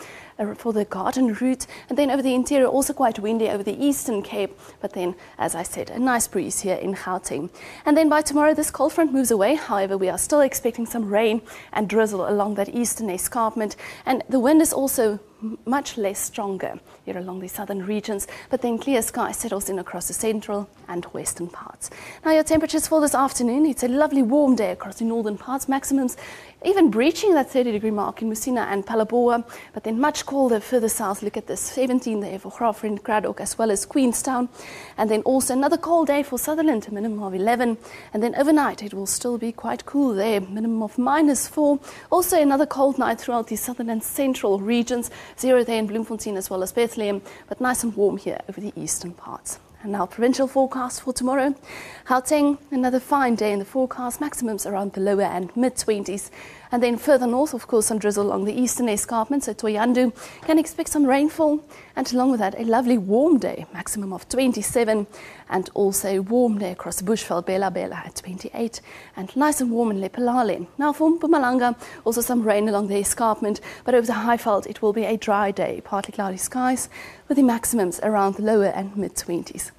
for the Garden Route, and then over the interior also quite windy over the Eastern Cape, but then, as I said, a nice breeze here in Gauteng. And then by tomorrow this cold front moves away. However, we are still expecting some rain and drizzle along that eastern escarpment, and the wind is also much less stronger here along the southern regions, but then clear sky settles in across the central and western parts. Now your temperatures for this afternoon, it's a lovely warm day across the northern parts, maximums even breaching that 30-degree mark in Musina and Palabora, but then much colder further south. Look at this, 17 there for Graafrein, Craddock, as well as Queenstown, and then also another cold day for Sutherland, a minimum of 11, and then overnight it will still be quite cool there, minimum of -4. Also another cold night throughout the southern and central regions, 0 there in Bloemfontein as well as Bethlehem, but nice and warm here over the eastern parts. And now provincial forecast for tomorrow. Gauteng, another fine day in the forecast, maximums around the lower and mid-20s. And then further north, of course, some drizzle along the eastern escarpment, so Thohoyandou can expect some rainfall. And along with that, a lovely warm day, maximum of 27. And also a warm day across the Bushveld, Bela at 28. And nice and warm in Lepelale. Now for Mpumalanga, also some rain along the escarpment, but over the Highveld, it will be a dry day, partly cloudy skies, with the maximums around the lower and mid-20s.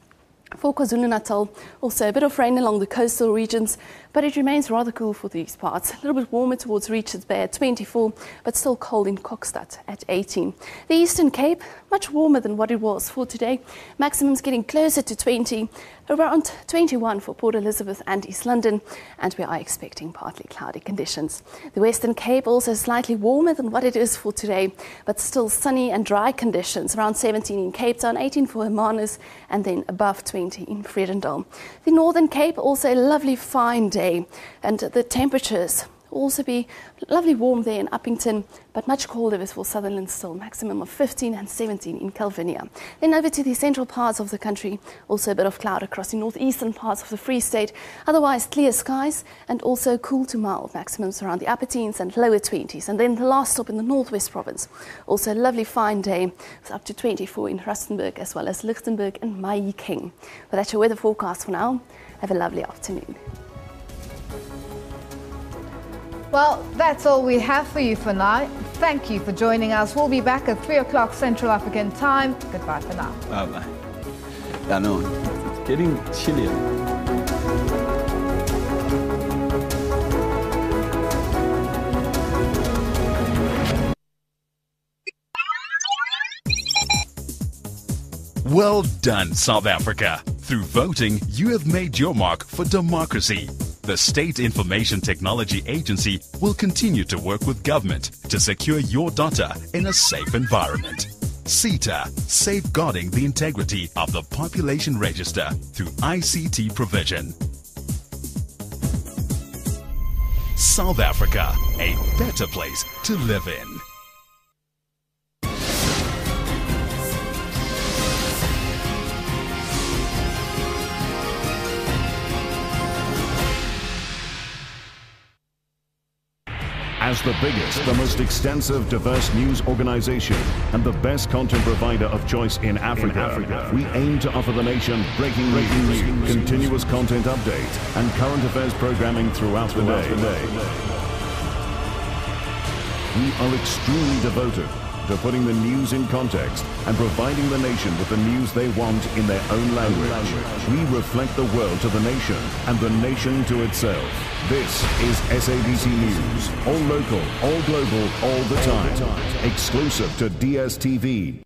For KwaZulu-Natal, also a bit of rain along the coastal regions, but it remains rather cool for these parts. A little bit warmer towards Richards Bay at 24, but still cold in Kokstad at 18. The Eastern Cape, much warmer than what it was for today. Maximums getting closer to 20, around 21 for Port Elizabeth and East London, and we are expecting partly cloudy conditions. The Western Cape also slightly warmer than what it is for today, but still sunny and dry conditions, around 17 in Cape Town, 18 for Hermanus, and then above 20 in Vredendal. The Northern Cape, also a lovely fine day, and the temperatures also be lovely warm there in Uppington, but much colder for Sutherland still, maximum of 15 and 17 in Calvinia. Then over to the central parts of the country, also a bit of cloud across the northeastern parts of the Free State, otherwise clear skies and also cool to mild, maximums around the upper teens and lower 20s. And then the last stop in the Northwest Province, also a lovely fine day, with up to 24 in Rustenburg as well as Lichtenburg and Mahikeng. But that's your weather forecast for now. Have a lovely afternoon. Well, that's all we have for you for now. Thank you for joining us. We'll be back at 3 o'clock Central African time. Goodbye for now. Bye-bye. I know, it's getting chillier. Well done, South Africa. Through voting, you have made your mark for democracy. The State Information Technology Agency will continue to work with government to secure your data in a safe environment. CETA, safeguarding the integrity of the population register through ICT provision. South Africa, a better place to live in. As the biggest, the most extensive, diverse news organization and the best content provider of choice in Africa, we aim to offer the nation breaking news, continuous content update, and current affairs programming throughout the day. We are extremely devoted to putting the news in context and providing the nation with the news they want in their own language. We reflect the world to the nation and the nation to itself. This is SABC News. All local, all global, all the time. Exclusive to DSTV.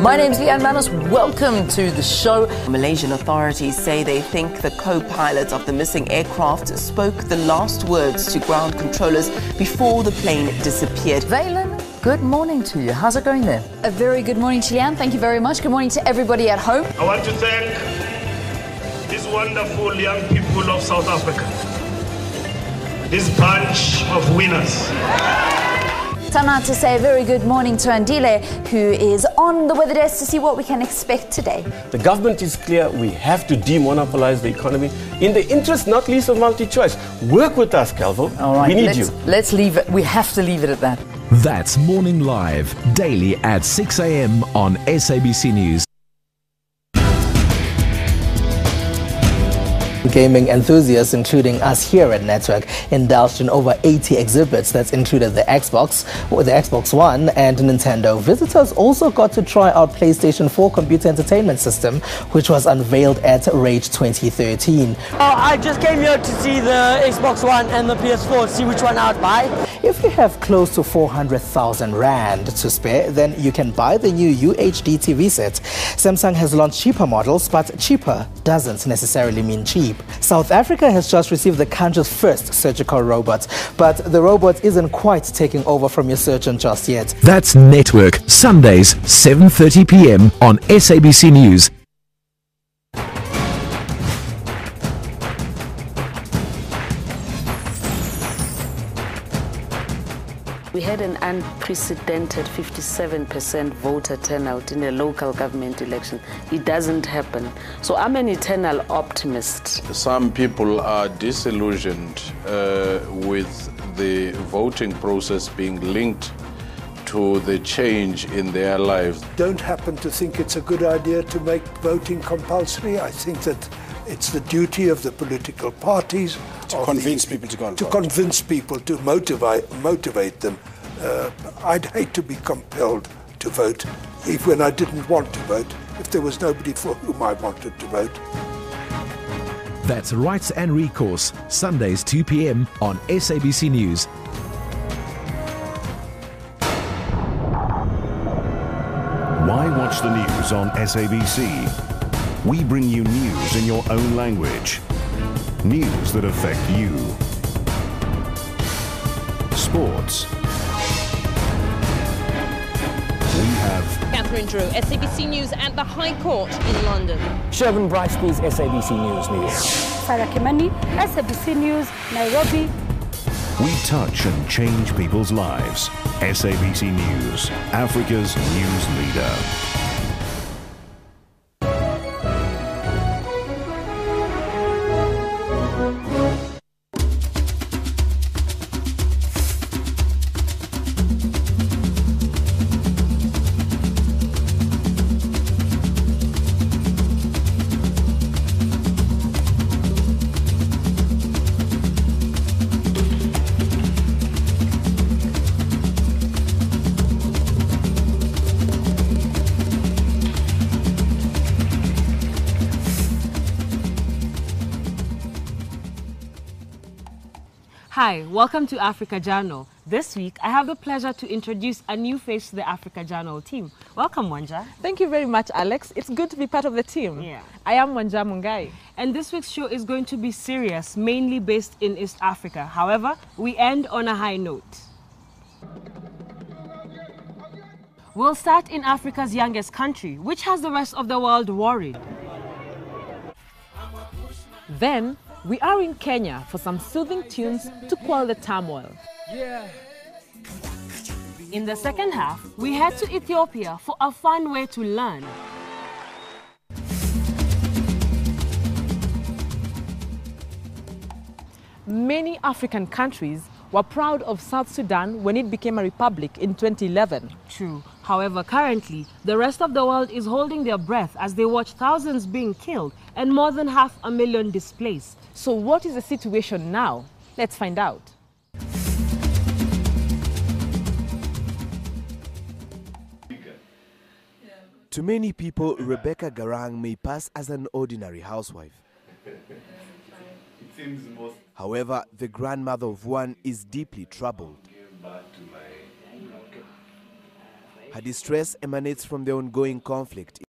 My name's Leanne Manos. Welcome to the show. Malaysian authorities say they think the co-pilot of the missing aircraft spoke the last words to ground controllers before the plane disappeared. Valen, good morning to you. How's it going there? A very good morning to Leanne. Thank you very much. Good morning to everybody at home. I want to thank these wonderful young people of South Africa. This bunch of winners. Time to say a very good morning to Andile, who is on the weather desk to see what we can expect today. The government is clear. We have to demonopolize the economy in the interest, not least, of multi-choice. Work with us, Calvo. All right, we need you. Let's leave it. We have to leave it at that. That's Morning Live, daily at 6 a.m. on SABC News. Gaming enthusiasts, including us here at Network, indulged in over 80 exhibits that included the Xbox One and Nintendo. Visitors also got to try out PlayStation 4 computer entertainment system, which was unveiled at Rage 2013. I just came here to see the Xbox One and the PS4, see which one I'd buy. If you have close to 400,000 Rand to spare, then you can buy the new UHD TV set. Samsung has launched cheaper models, but cheaper doesn't necessarily mean cheap. South Africa has just received the country's first surgical robot, but the robot isn't quite taking over from your surgeon just yet. That's Network, Sundays, 7:30 p.m. on SABC News. We had an unprecedented 57% voter turnout in a local government election. It doesn't happen. So I'm an eternal optimist. Some people are disillusioned with the voting process being linked to the change in their lives. Don't happen to think it's a good idea to make voting compulsory. I think that it's the duty of the political parties to convince people to go and vote. To convince people, to motivate them. I'd hate to be compelled to vote even when I didn't want to vote, if there was nobody for whom I wanted to vote. That's Rights and Recourse, Sundays 2 p.m. on SABC News. Why watch the news on SABC? We bring you news in your own language. News that affect you. Sports. We have Catherine Drew, SABC News at the High Court in London. Shervin Bryce-Pease, SABC News. Sarah Kimani, SABC News, Nairobi. We touch and change people's lives. SABC News, Africa's news leader. Hi, welcome to Africa Journal. This week, I have the pleasure to introduce a new face to the Africa Journal team. Welcome, Wanja. Thank you very much, Alex. It's good to be part of the team. Yeah. I am Wanja Mungai. And this week's show is going to be serious, mainly based in East Africa. However, we end on a high note. We'll start in Africa's youngest country, which has the rest of the world worried. Then, we are in Kenya for some soothing tunes to quell the turmoil. Yeah. In the second half, we head to Ethiopia for a fun way to learn. Many African countries were proud of South Sudan when it became a republic in 2011. True. However, currently, the rest of the world is holding their breath as they watch thousands being killed and more than 500,000 displaced. So what is the situation now? Let's find out. To many people, Rebecca Garang may pass as an ordinary housewife. However, the grandmother of one is deeply troubled. Her distress emanates from the ongoing conflict